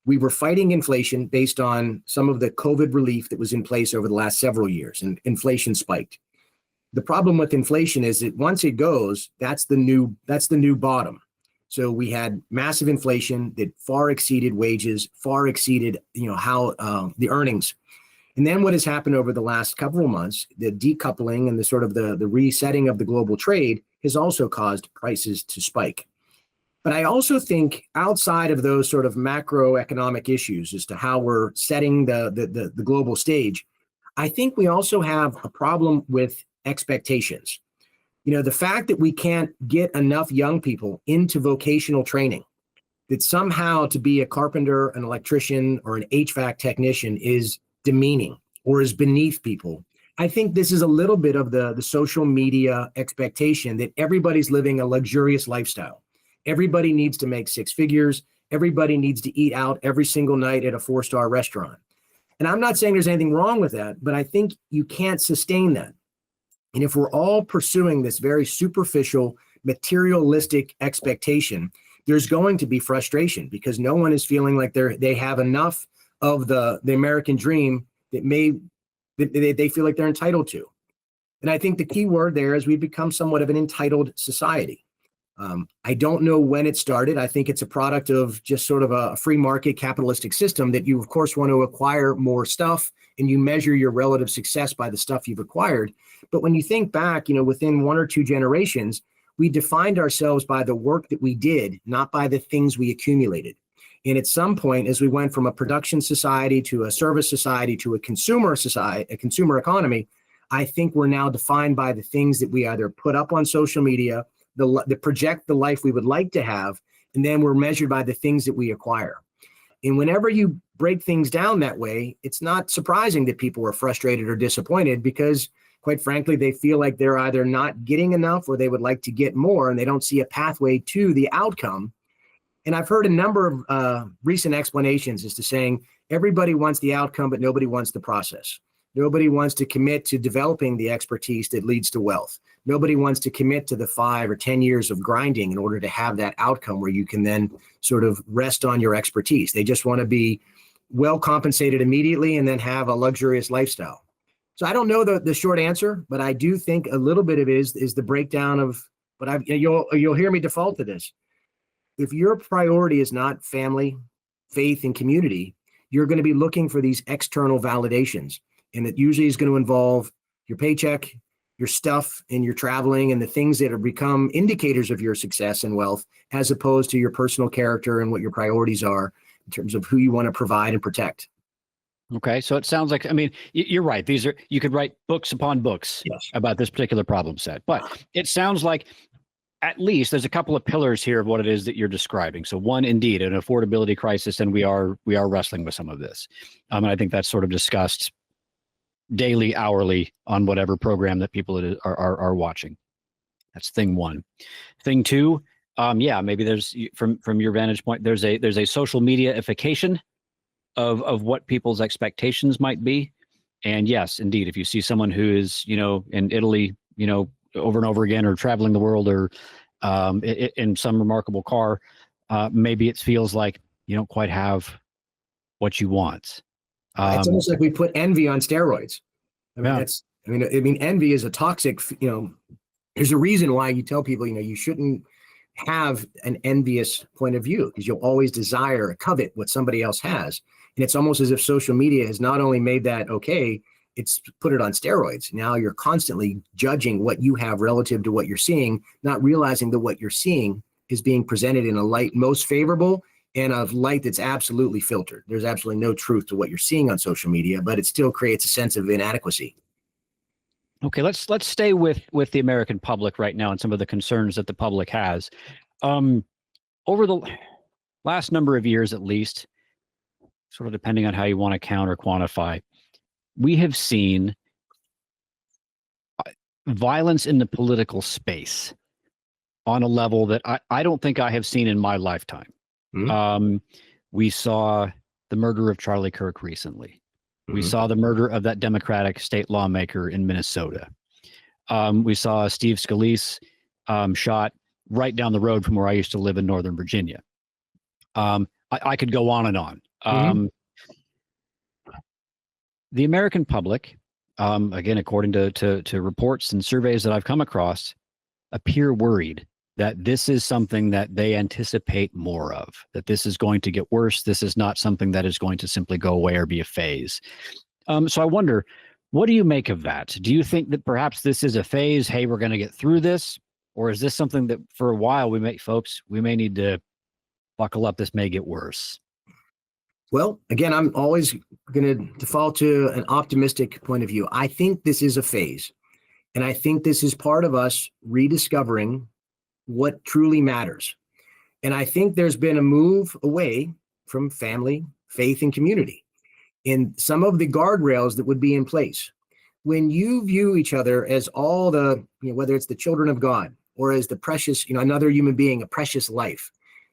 We were fighting inflation based on some of the COVID relief that was in place over the last several years, and inflation spiked. The problem with inflation is that once it goes, that's the new bottom. So we had massive inflation that far exceeded wages, far exceeded how the earnings. And then what has happened over the last couple of months, the decoupling and the sort of the resetting of the global trade has also caused prices to spike. But I also think outside of those sort of macroeconomic issues as to how we're setting the global stage, I think we also have a problem with expectations. The fact that we can't get enough young people into vocational training, that somehow to be a carpenter, an electrician, or an HVAC technician is demeaning or is beneath people. I think this is a little bit of the social media expectation that everybody's living a luxurious lifestyle. Everybody needs to make six figures. Everybody needs to eat out every single night at a 4-star restaurant. And I'm not saying there's anything wrong with that, but I think you can't sustain that. And if we're all pursuing this very superficial, materialistic expectation, there's going to be frustration because no one is feeling like they have enough of the American dream that they feel like they're entitled to. And I think the key word there is we've become somewhat of an entitled society. I don't know when it started. I think it's a product of just sort of a free market capitalistic system that you, of course, want to acquire more stuff and you measure your relative success by the stuff you've acquired. But when you think back, within 1 or 2 generations, we defined ourselves by the work that we did, not by the things we accumulated. And at some point, as we went from a production society to a service society to a consumer society, a consumer economy, I think we're now defined by the things that we either put up on social media, that project the life we would like to have, and then we're measured by the things that we acquire. And whenever you break things down that way, it's not surprising that people are frustrated or disappointed because, quite frankly, they feel like they're either not getting enough or they would like to get more, and they don't see a pathway to the outcome. And I've heard a number of recent explanations as to saying everybody wants the outcome, but nobody wants the process. Nobody wants to commit to developing the expertise that leads to wealth. Nobody wants to commit to the 5 or 10 years of grinding in order to have that outcome where you can then sort of rest on your expertise. They just want to be well compensated immediately and then have a luxurious lifestyle. So I don't know the short answer, but I do think a little bit of it is the breakdown of, but you'll hear me default to this. If your priority is not family, faith, and community, you're going to be looking for these external validations. And it usually is going to involve your paycheck, your stuff, and your traveling, and the things that have become indicators of your success and wealth, as opposed to your personal character and what your priorities are in terms of who you want to provide and protect. Okay. So it sounds like, I mean, you're right. You could write books upon books about this particular problem set, but it sounds like at least there's a couple of pillars here of what it is that you're describing. So one, indeed, an affordability crisis, and we are wrestling with some of this. And I think that's sort of discussed daily, hourly on whatever program that people are watching. That's thing one. Thing two, maybe there's from your vantage point, there's a social media-ification of what people's expectations might be. And yes, indeed, if you see someone who is, in Italy, over and over again, or traveling the world, or in some remarkable car, maybe it feels like you don't quite have what you want. It's almost like we put envy on steroids. Envy is a toxic, there's a reason why you tell people, you shouldn't have an envious point of view, because you'll always desire, covet what somebody else has. And it's almost as if social media has not only made that okay, it's put it on steroids. Now you're constantly judging what you have relative to what you're seeing, not realizing that what you're seeing is being presented in a light most favorable and a light that's absolutely filtered. There's absolutely no truth to what you're seeing on social media, but it still creates a sense of inadequacy. Okay, let's stay with the American public right now and some of the concerns that the public has. Over the last number of years, at least, sort of depending on how you want to count or quantify, we have seen violence in the political space on a level that I don't think I have seen in my lifetime. Mm-hmm. We saw the murder of Charlie Kirk recently. We saw the murder of that Democratic state lawmaker in Minnesota. We saw Steve Scalise shot right down the road from where I used to live in Northern Virginia. I could go on and on. The American public, again, according to reports and surveys that I've come across, appear worried that this is something that they anticipate more of, that this is going to get worse. This is not something that is going to simply go away or be a phase. So I wonder, what do you make of that? Do you think that perhaps this is a phase? Hey, we're going to get through this? Or is this something that for a while we may need to buckle up? This may get worse. Well, again, I'm always going to default to an optimistic point of view. I think this is a phase, and I think this is part of us rediscovering what truly matters. And I think there's been a move away from family, faith, and community in some of the guardrails that would be in place. When you view each other as all the, whether it's the children of God or as the precious, another human being, a precious life,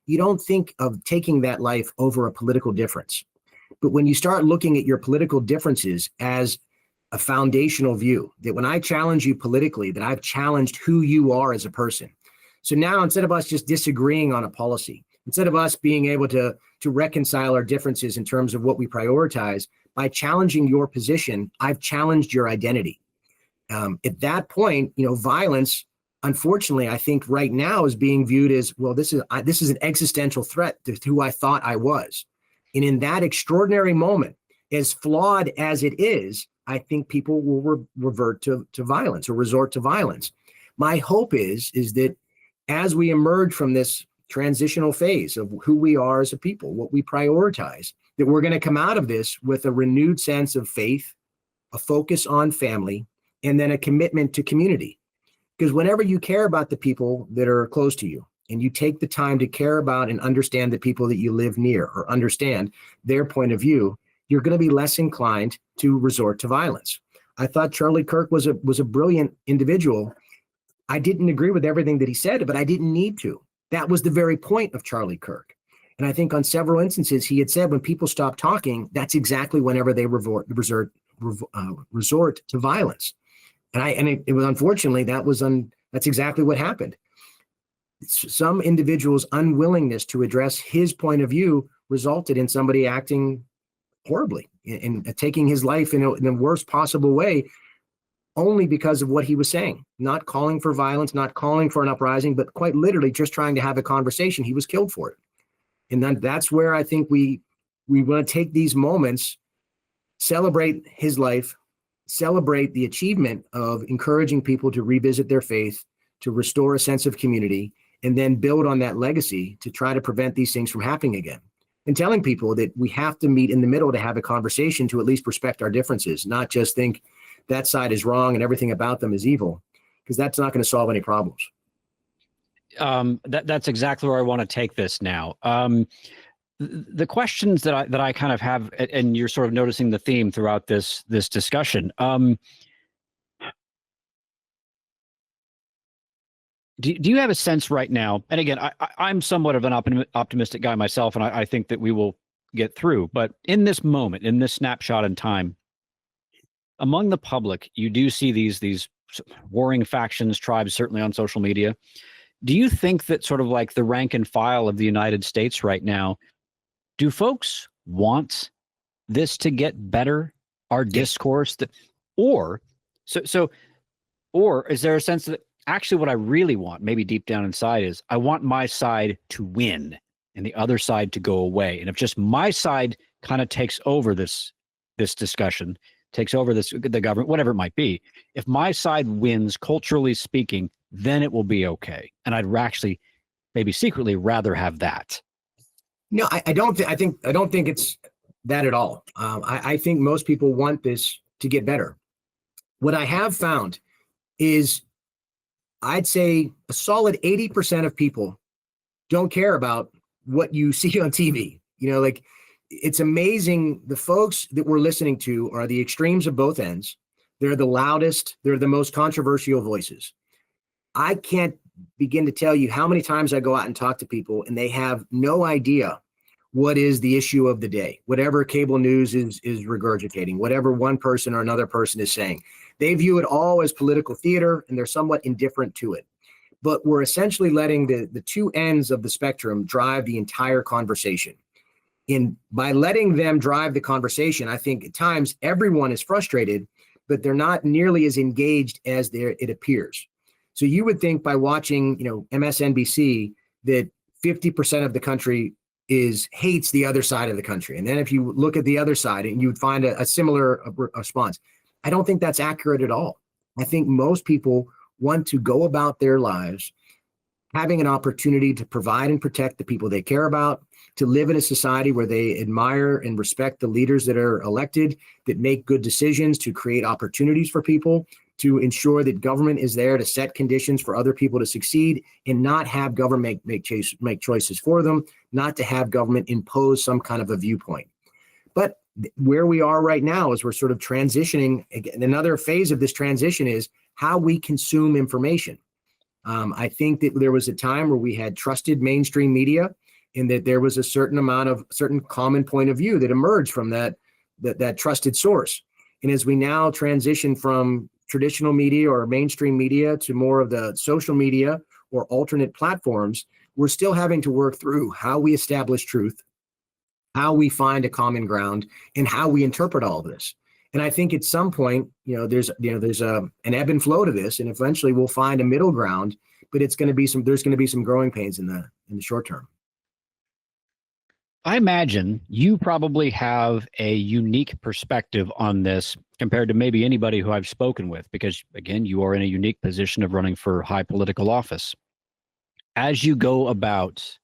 you don't think of taking that life over a political difference. But when you start looking at your political differences as a foundational view, that when I challenge you politically, that I've challenged who you are as a person. So now, instead of us just disagreeing on a policy, instead of us being able to reconcile our differences in terms of what we prioritize, by challenging your position, I've challenged your identity. At that point, violence, unfortunately, I think right now is being viewed as, well, this is an existential threat to who I thought I was. And in that extraordinary moment, as flawed as it is, I think people will revert to violence or resort to violence. My hope is that as we emerge from this transitional phase of who we are as a people, what we prioritize, that we're going to come out of this with a renewed sense of faith, a focus on family, and then a commitment to community. Because whenever you care about the people that are close to you, and you take the time to care about and understand the people that you live near or understand their point of view, you're going to be less inclined to resort to violence. I thought Charlie Kirk was a brilliant individual. I didn't agree with everything that he said, but I didn't need to. That was the very point of Charlie Kirk. And I think on several instances, he had said when people stop talking, that's exactly whenever they resort to violence. And it was unfortunately, that's exactly what happened. Some individuals' unwillingness to address his point of view resulted in somebody acting horribly. and taking his life in the worst possible way, only because of what he was saying, not calling for violence, not calling for an uprising, but quite literally just trying to have a conversation. He was killed for it. And then that's where I think we want to take these moments, celebrate his life, celebrate the achievement of encouraging people to revisit their faith, to restore a sense of community, and then build on that legacy to try to prevent these things from happening again. And telling people that we have to meet in the middle to have a conversation, to at least respect our differences, not just think that side is wrong and everything about them is evil, because that's not going to solve any problems. That's exactly where I want to take this now. The questions that I kind of have, and you're sort of noticing the theme throughout this discussion. Do you have a sense right now? And again, I'm somewhat of an optimistic guy myself, and I think that we will get through. But in this moment, in this snapshot in time, among the public, you do see these warring factions, tribes, certainly on social media. Do you think that sort of like the rank and file of the United States right now, do folks want this to get better? Our discourse or is there a sense that actually what I really want, maybe deep down inside, is I want my side to win and the other side to go away. And if just my side kind of takes over this discussion, takes over the government, whatever it might be, if my side wins, culturally speaking, then it will be okay. And I'd actually maybe secretly rather have that. No, I don't think it's that at all. I think most people want this to get better. What I have found is, I'd say a solid 80% of people don't care about what you see on TV. Like, it's amazing. The folks that we're listening to are the extremes of both ends. They're the loudest. They're the most controversial voices. I can't begin to tell you how many times I go out and talk to people and they have no idea what is the issue of the day, whatever cable news is regurgitating, whatever one person or another person is saying. They view it all as political theater, and they're somewhat indifferent to it. But we're essentially letting the two ends of the spectrum drive the entire conversation. And by letting them drive the conversation, I think at times everyone is frustrated, but they're not nearly as engaged as it appears. So you would think by watching, MSNBC, that 50% of the country hates the other side of the country. And then if you look at the other side, and you would find a similar response. I don't think that's accurate at all. I think most people want to go about their lives having an opportunity to provide and protect the people they care about, to live in a society where they admire and respect the leaders that are elected, that make good decisions, to create opportunities for people, to ensure that government is there to set conditions for other people to succeed, and not have government make choices for them, not to have government impose some kind of a viewpoint. But where we are right now is we're sort of transitioning. Again, another phase of this transition is how we consume information. I think that there was a time where we had trusted mainstream media, and that there was a certain common point of view that emerged from that trusted source. And as we now transition from traditional media or mainstream media to more of the social media or alternate platforms, we're still having to work through how we establish truth, how we find a common ground, and how we interpret all of this. And I think at some point, there's an ebb and flow to this, and eventually we'll find a middle ground. But there's going to be some growing pains in the short term. I imagine you probably have a unique perspective on this compared to maybe anybody who I've spoken with, because again, you are in a unique position of running for high political office. As you go about,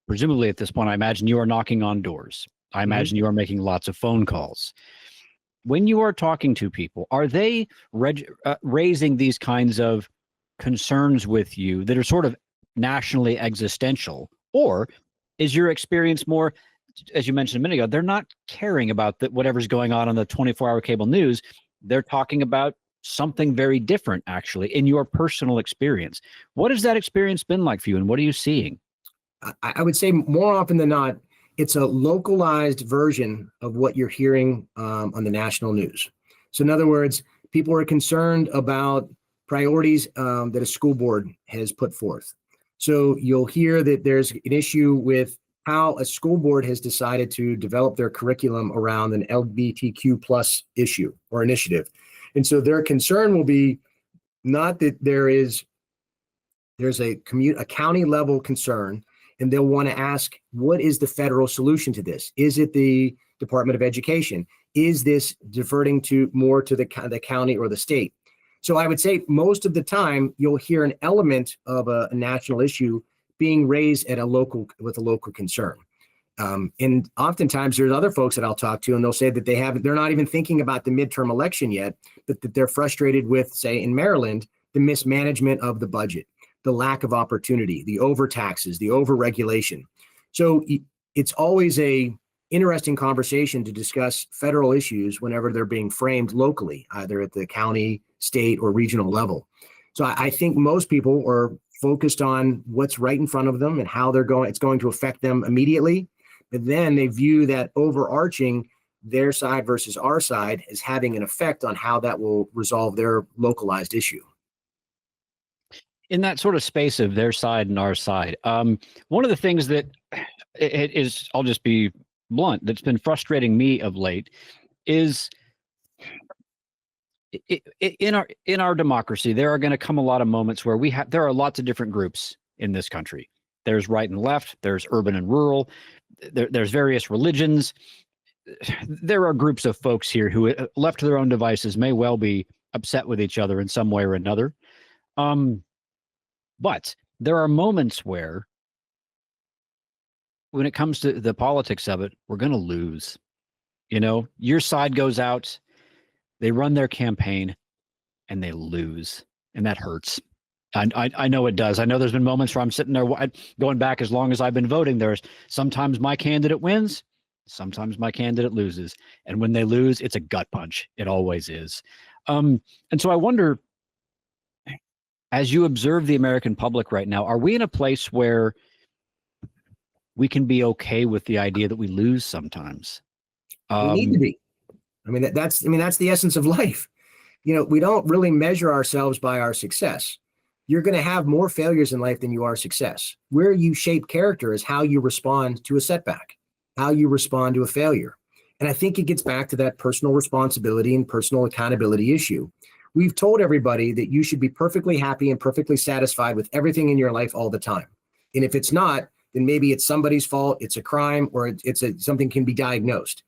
presumably at this point, I imagine you are knocking on doors. I imagine you are making lots of phone calls. When you are talking to people, are they raising these kinds of concerns with you that are sort of nationally existential? Or is your experience more, as you mentioned a minute ago, they're not caring about whatever's going on the 24-hour cable news. They're talking about something very different, actually, in your personal experience. What has that experience been like for you, and what are you seeing? I would say more often than not, it's a localized version of what you're hearing on the national news. So in other words, people are concerned about priorities that a school board has put forth. So you'll hear that there's an issue with how a school board has decided to develop their curriculum around an LGBTQ plus issue or initiative. And so their concern will be not that there's a county level concern, and they'll want to ask, what is the federal solution to this? Is it the Department of Education? Is this diverting to more to the county or the state? So I would say most of the time you'll hear an element of a national issue being raised with a local concern. And oftentimes there's other folks that I'll talk to, and they'll say that they're not even thinking about the midterm election yet, but that they're frustrated with, say, in Maryland, the mismanagement of the budget, the lack of opportunity, the overtaxes, the overregulation. So it's always a interesting conversation to discuss federal issues whenever they're being framed locally, either at the county, state, or regional level. So I think most people are focused on what's right in front of them and how it's going to affect them immediately. But then they view that overarching their side versus our side as having an effect on how that will resolve their localized issue. In that sort of space of their side and our side, one of the things that it is, I'll just be blunt, that's been frustrating me of late is in our democracy, there are going to come a lot of moments where there are lots of different groups in this country. There's right and left, there's urban and rural, there's various religions. There are groups of folks here who, left to their own devices, may well be upset with each other in some way or another. But there are moments where, when it comes to the politics of it, we're going to lose. You know, your side goes out, they run their campaign, and they lose. And that hurts. I know it does. I know there's been moments where I'm sitting there going back as long as I've been voting. There's sometimes my candidate wins, sometimes my candidate loses. And when they lose, it's a gut punch. It always is. And so I wonder, as you observe the American public right now, are we in a place where we can be okay with the idea that we lose sometimes? We need to be. That's the essence of life. You know, we don't really measure ourselves by our success. You're going to have more failures in life than you are success. Where you shape character is how you respond to a setback, how you respond to a failure. And I think it gets back to that personal responsibility and personal accountability issue. We've told everybody that you should be perfectly happy and perfectly satisfied with everything in your life all the time. And if it's not, then maybe it's somebody's fault, it's a crime, or something can be diagnosed.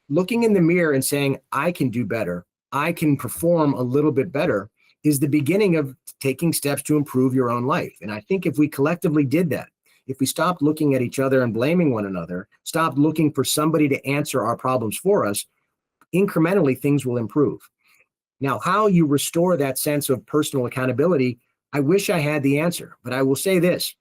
Looking in the mirror and saying, I can do better, I can perform a little bit better, is the beginning of taking steps to improve your own life. And I think if we collectively did that, if we stopped looking at each other and blaming one another, stopped looking for somebody to answer our problems for us, incrementally things will improve. Now, how you restore that sense of personal accountability, I wish I had the answer, but I will say this.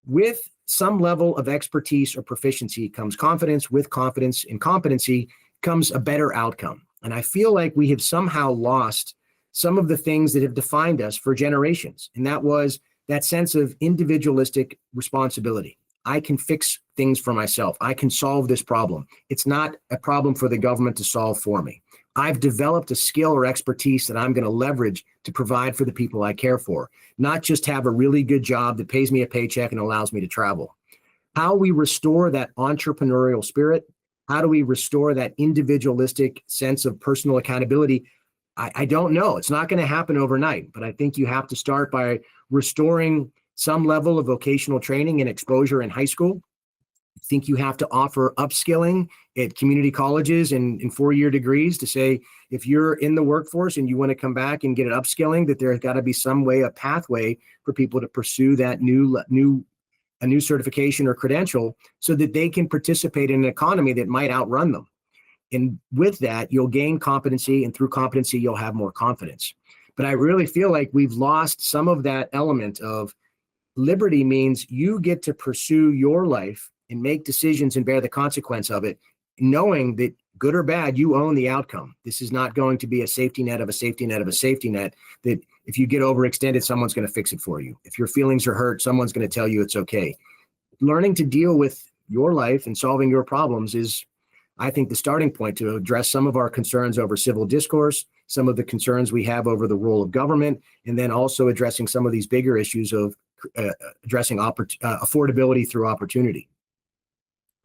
With some level of expertise or proficiency comes confidence. With confidence and competency comes a better outcome. And I feel like we have somehow lost some of the things that have defined us for generations. And that was that sense of individualistic responsibility. I can fix things for myself. I can solve this problem. It's not a problem for the government to solve for me. I've developed a skill or expertise that I'm going to leverage to provide for the people I care for, not just have a really good job that pays me a paycheck and allows me to travel. How we restore that entrepreneurial spirit, how do we restore that individualistic sense of personal accountability? I don't know. It's not going to happen overnight, but I think you have to start by restoring some level of vocational training and exposure in high school. I think you have to offer upskilling at community colleges and in 4-year degrees to say, if you're in the workforce and you want to come back and get an upskilling, that there's got to be some way, a pathway for people to pursue that a new certification or credential so that they can participate in an economy that might outrun them. And with that, you'll gain competency, and through competency, you'll have more confidence. But I really feel like we've lost some of that element of liberty means you get to pursue your life and make decisions and bear the consequence of it, knowing that good or bad, you own the outcome. This is not going to be a safety net of a safety net of a safety net, that if you get overextended, someone's going to fix it for you. If your feelings are hurt, someone's going to tell you it's okay. Learning to deal with your life and solving your problems is, I think, the starting point to address some of our concerns over civil discourse, some of the concerns we have over the role of government, and then also addressing some of these bigger issues of addressing affordability through opportunity.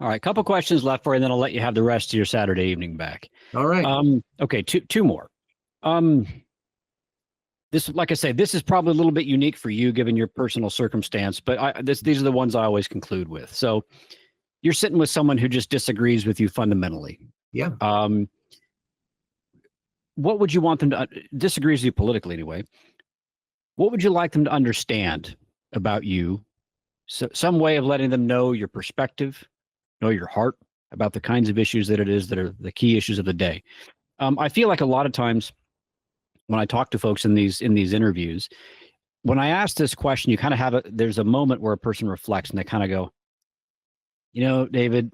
All right, couple questions left for you, and then I'll let you have the rest of your Saturday evening back. All right. Okay, two more. This, like I say, this is probably a little bit unique for you given your personal circumstance, but these are the ones I always conclude with. So you're sitting with someone who just disagrees with you fundamentally. Yeah. What would you want them to disagrees with you politically anyway? What would you like them to understand about you? So some way of letting them know your perspective, know your heart about the kinds of issues that it is that are the key issues of the day. I feel like a lot of times when I talk to folks in these interviews, when I ask this question, you kind of there's a moment where a person reflects and they kind of go, you know, David,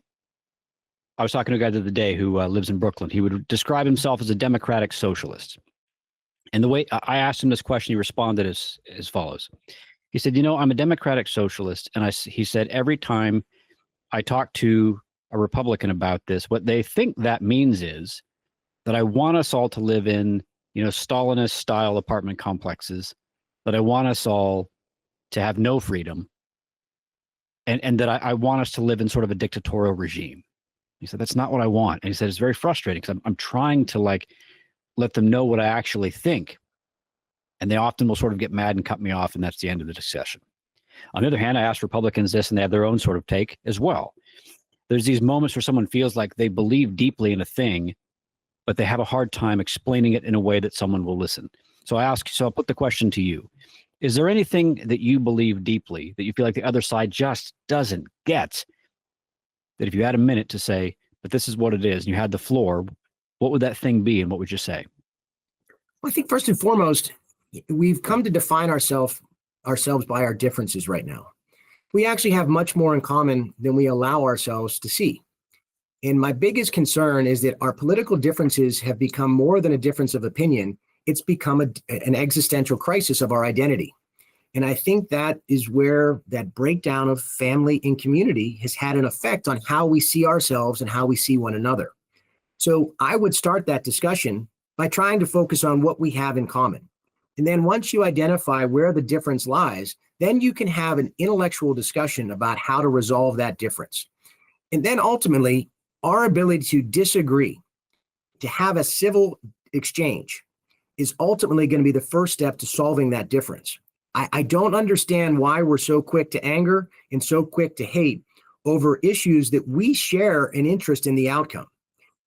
I was talking to a guy the other day who lives in Brooklyn. He would describe himself as a democratic socialist. And the way I asked him this question, he responded as follows. He said, you know, I'm a democratic socialist. And he said, every time I talk to a Republican about this, what they think that means is that I want us all to live in, you know, Stalinist style apartment complexes, that I want us all to have no freedom, and that I want us to live in sort of a dictatorial regime. He said, that's not what I want. And he said, it's very frustrating because I'm trying to like let them know what I actually think. And they often will sort of get mad and cut me off, and that's the end of the discussion. On the other hand, I asked Republicans this, and they have their own sort of take as well. There's these moments where someone feels like they believe deeply in a thing, but they have a hard time explaining it in a way that someone will listen. So I'll put the question to you. Is there anything that you believe deeply that you feel like the other side just doesn't get, that if you had a minute to say, but this is what it is, and you had the floor, what would that thing be, and what would you say? Well, I think first and foremost, we've come to define ourselves by our differences right now. We actually have much more in common than we allow ourselves to see. And my biggest concern is that our political differences have become more than a difference of opinion. It's become an existential crisis of our identity. And I think that is where that breakdown of family and community has had an effect on how we see ourselves and how we see one another. So I would start that discussion by trying to focus on what we have in common. And then once you identify where the difference lies, then you can have an intellectual discussion about how to resolve that difference. And then ultimately, our ability to disagree, to have a civil exchange, is ultimately going to be the first step to solving that difference. I don't understand why we're so quick to anger and so quick to hate over issues that we share an interest in the outcome.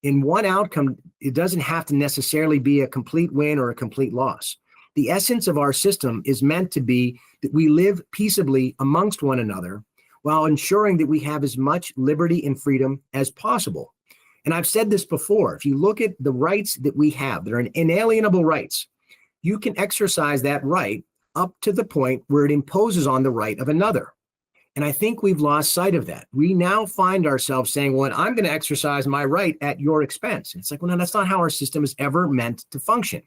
In one outcome, it doesn't have to necessarily be a complete win or a complete loss. The essence of our system is meant to be that we live peaceably amongst one another while ensuring that we have as much liberty and freedom as possible. And I've said this before, if you look at the rights that we have, they're inalienable rights. You can exercise that right up to the point where it imposes on the right of another. And I think we've lost sight of that. We now find ourselves saying, well, I'm going to exercise my right at your expense. And it's like, well, no, that's not how our system is ever meant to function.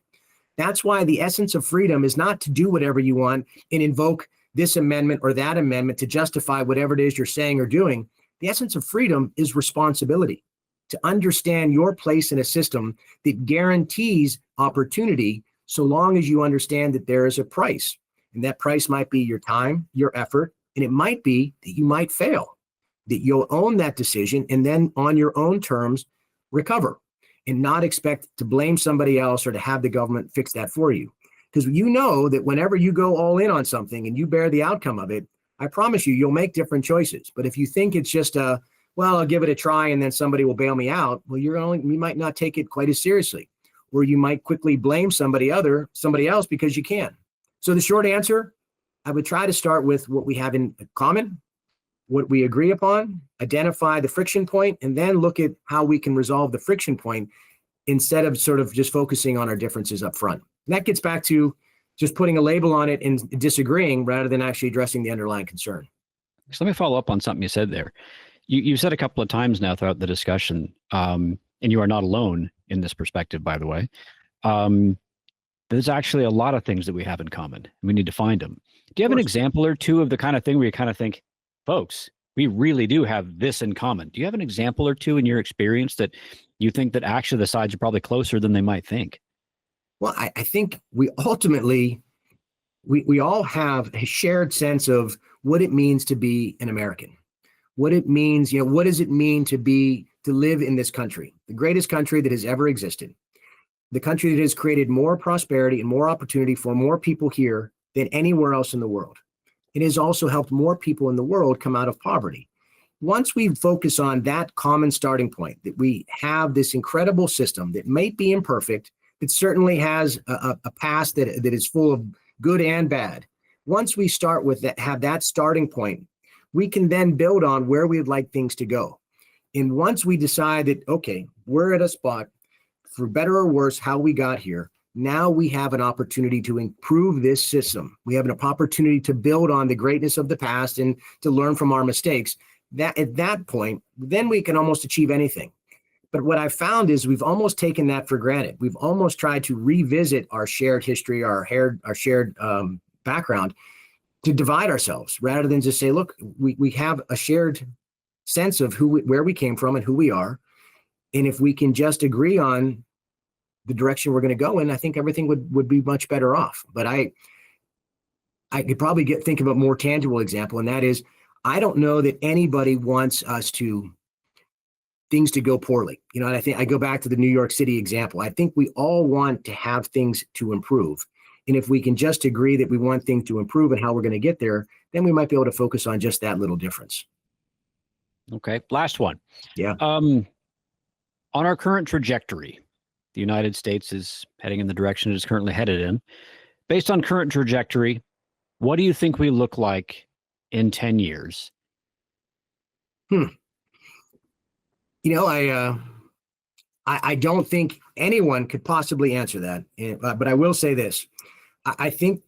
That's why the essence of freedom is not to do whatever you want and invoke this amendment or that amendment to justify whatever it is you're saying or doing. The essence of freedom is responsibility, to understand your place in a system that guarantees opportunity so long as you understand that there is a price. And that price might be your time, your effort, and it might be that you might fail, that you'll own that decision and then on your own terms recover and not expect to blame somebody else or to have the government fix that for you. Because you know that whenever you go all in on something and you bear the outcome of it, I promise you'll make different choices. But if you think it's just well, I'll give it a try and then somebody will bail me out, well, you might not take it quite as seriously, or you might quickly blame somebody else because you can. So the short answer, I would try to start with what we have in common, what we agree upon, identify the friction point, and then look at how we can resolve the friction point instead of sort of just focusing on our differences up front. And that gets back to just putting a label on it and disagreeing rather than actually addressing the underlying concern. So let me follow up on something you said there. You said a couple of times now throughout the discussion, and you are not alone in this perspective, by the way. There's actually a lot of things that we have in common. We need to find them. Do you have an example or two of the kind of thing where you kind of think, folks, we really do have this in common? Do you have an example or two in your experience that you think that actually the sides are probably closer than they might think? Well, I think we ultimately, we all have a shared sense of what it means to be an American. what it means, what does it mean to live in this country, the greatest country that has ever existed, the country that has created more prosperity and more opportunity for more people here than anywhere else in the world. It has also helped more people in the world come out of poverty. Once we focus on that common starting point, that we have this incredible system that may be imperfect, that certainly has a past that is full of good and bad. Once we start with that, have that starting point, we can then build on where we'd like things to go. And once we decide that, okay, we're at a spot, for better or worse, how we got here, now we have an opportunity to improve this system. We have an opportunity to build on the greatness of the past and to learn from our mistakes. That at that point, then we can almost achieve anything. But what I've found is we've almost taken that for granted. We've almost tried to revisit our shared history, our shared background, to divide ourselves rather than just say, look, we have a shared sense of where we came from and who we are. And if we can just agree on the direction we're going to go in, I think everything would be much better off. But I could probably think of a more tangible example, and that is, I don't know that anybody wants things to go poorly. And I think I go back to the New York City example. I think we all want to have things to improve. And if we can just agree that we want things to improve and how we're going to get there, then we might be able to focus on just that little difference. Okay. Last one. Yeah. On our current trajectory, the United States is heading in the direction it is currently headed in. Based on current trajectory, what do you think we look like in 10 years? I don't think anyone could possibly answer that. But I will say this. I think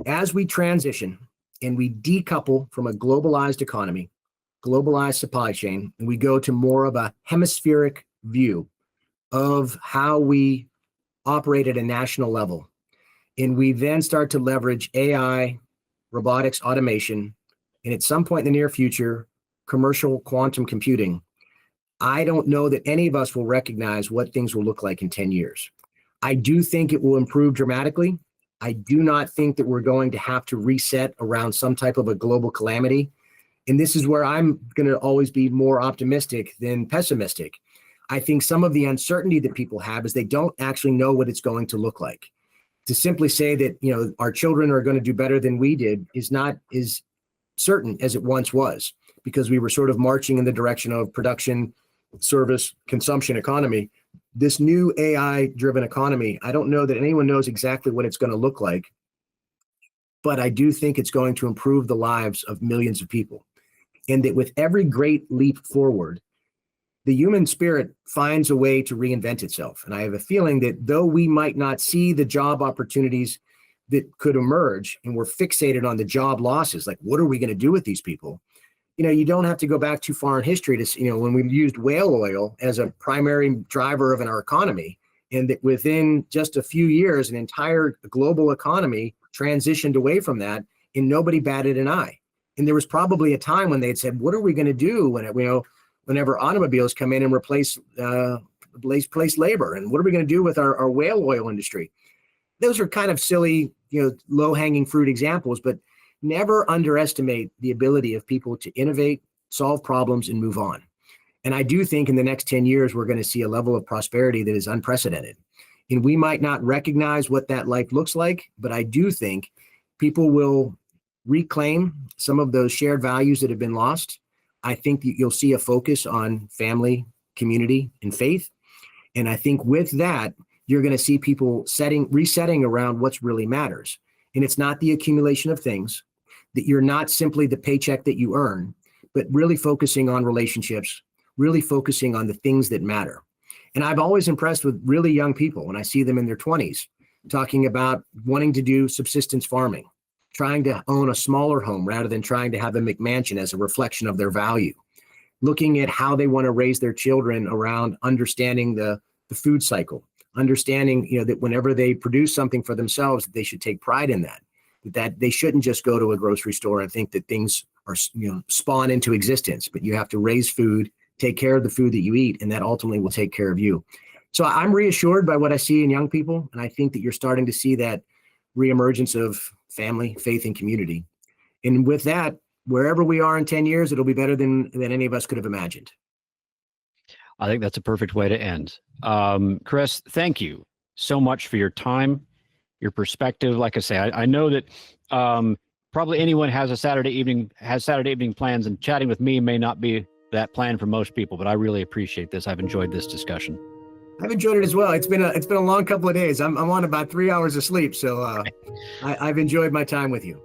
as we transition and we decouple from a globalized economy, globalized supply chain, and we go to more of a hemispheric view of how we operate at a national level, and we then start to leverage AI, robotics, automation, and at some point in the near future, commercial quantum computing, I don't know that any of us will recognize what things will look like in 10 years. I do think it will improve dramatically. I do not think that we're going to have to reset around some type of a global calamity. And this is where I'm going to always be more optimistic than pessimistic. I think some of the uncertainty that people have is they don't actually know what it's going to look like. To simply say that, our children are going to do better than we did is not as certain as it once was, because we were sort of marching in the direction of production, service, consumption economy. This new AI-driven economy, I don't know that anyone knows exactly what it's going to look like, but I do think it's going to improve the lives of millions of people. And that with every great leap forward, the human spirit finds a way to reinvent itself. And I have a feeling that though we might not see the job opportunities that could emerge, and we're fixated on the job losses, like what are we going to do with these people? You don't have to go back too far in history to see, when we used whale oil as a primary driver of our economy, and that within just a few years, an entire global economy transitioned away from that, and nobody batted an eye. And there was probably a time when they had said, what are we going to do whenever automobiles come in and replace labor? And what are we going to do with our whale oil industry? Those are kind of silly, low-hanging fruit examples, but never underestimate the ability of people to innovate, solve problems, and move on. And I do think in the next 10 years, we're going to see a level of prosperity that is unprecedented. And we might not recognize what that life looks like, but I do think people will reclaim some of those shared values that have been lost. I think that you'll see a focus on family, community, and faith. And I think with that, you're going to see people resetting around what's really matters. And it's not the accumulation of things, that you're not simply the paycheck that you earn, but really focusing on relationships, really focusing on the things that matter. And I've always impressed with really young people when I see them in their 20s, talking about wanting to do subsistence farming, trying to own a smaller home rather than trying to have a McMansion as a reflection of their value, looking at how they want to raise their children around understanding the food cycle, understanding, that whenever they produce something for themselves, they should take pride in that they shouldn't just go to a grocery store and think that things are, spawn into existence, but you have to raise food, take care of the food that you eat, and that ultimately will take care of you. So I'm reassured by what I see in young people. And I think that you're starting to see that reemergence of family, faith, and community. And with that, wherever we are in 10 years, it'll be better than any of us could have imagined. I think that's a perfect way to end. Chris, thank you so much for your time, your perspective. Like I say, I know that probably anyone has Saturday evening plans, and chatting with me may not be that plan for most people, but I really appreciate this. I've enjoyed this discussion. I've enjoyed it as well. It's been a long couple of days. I'm on about 3 hours of sleep, so I've enjoyed my time with you.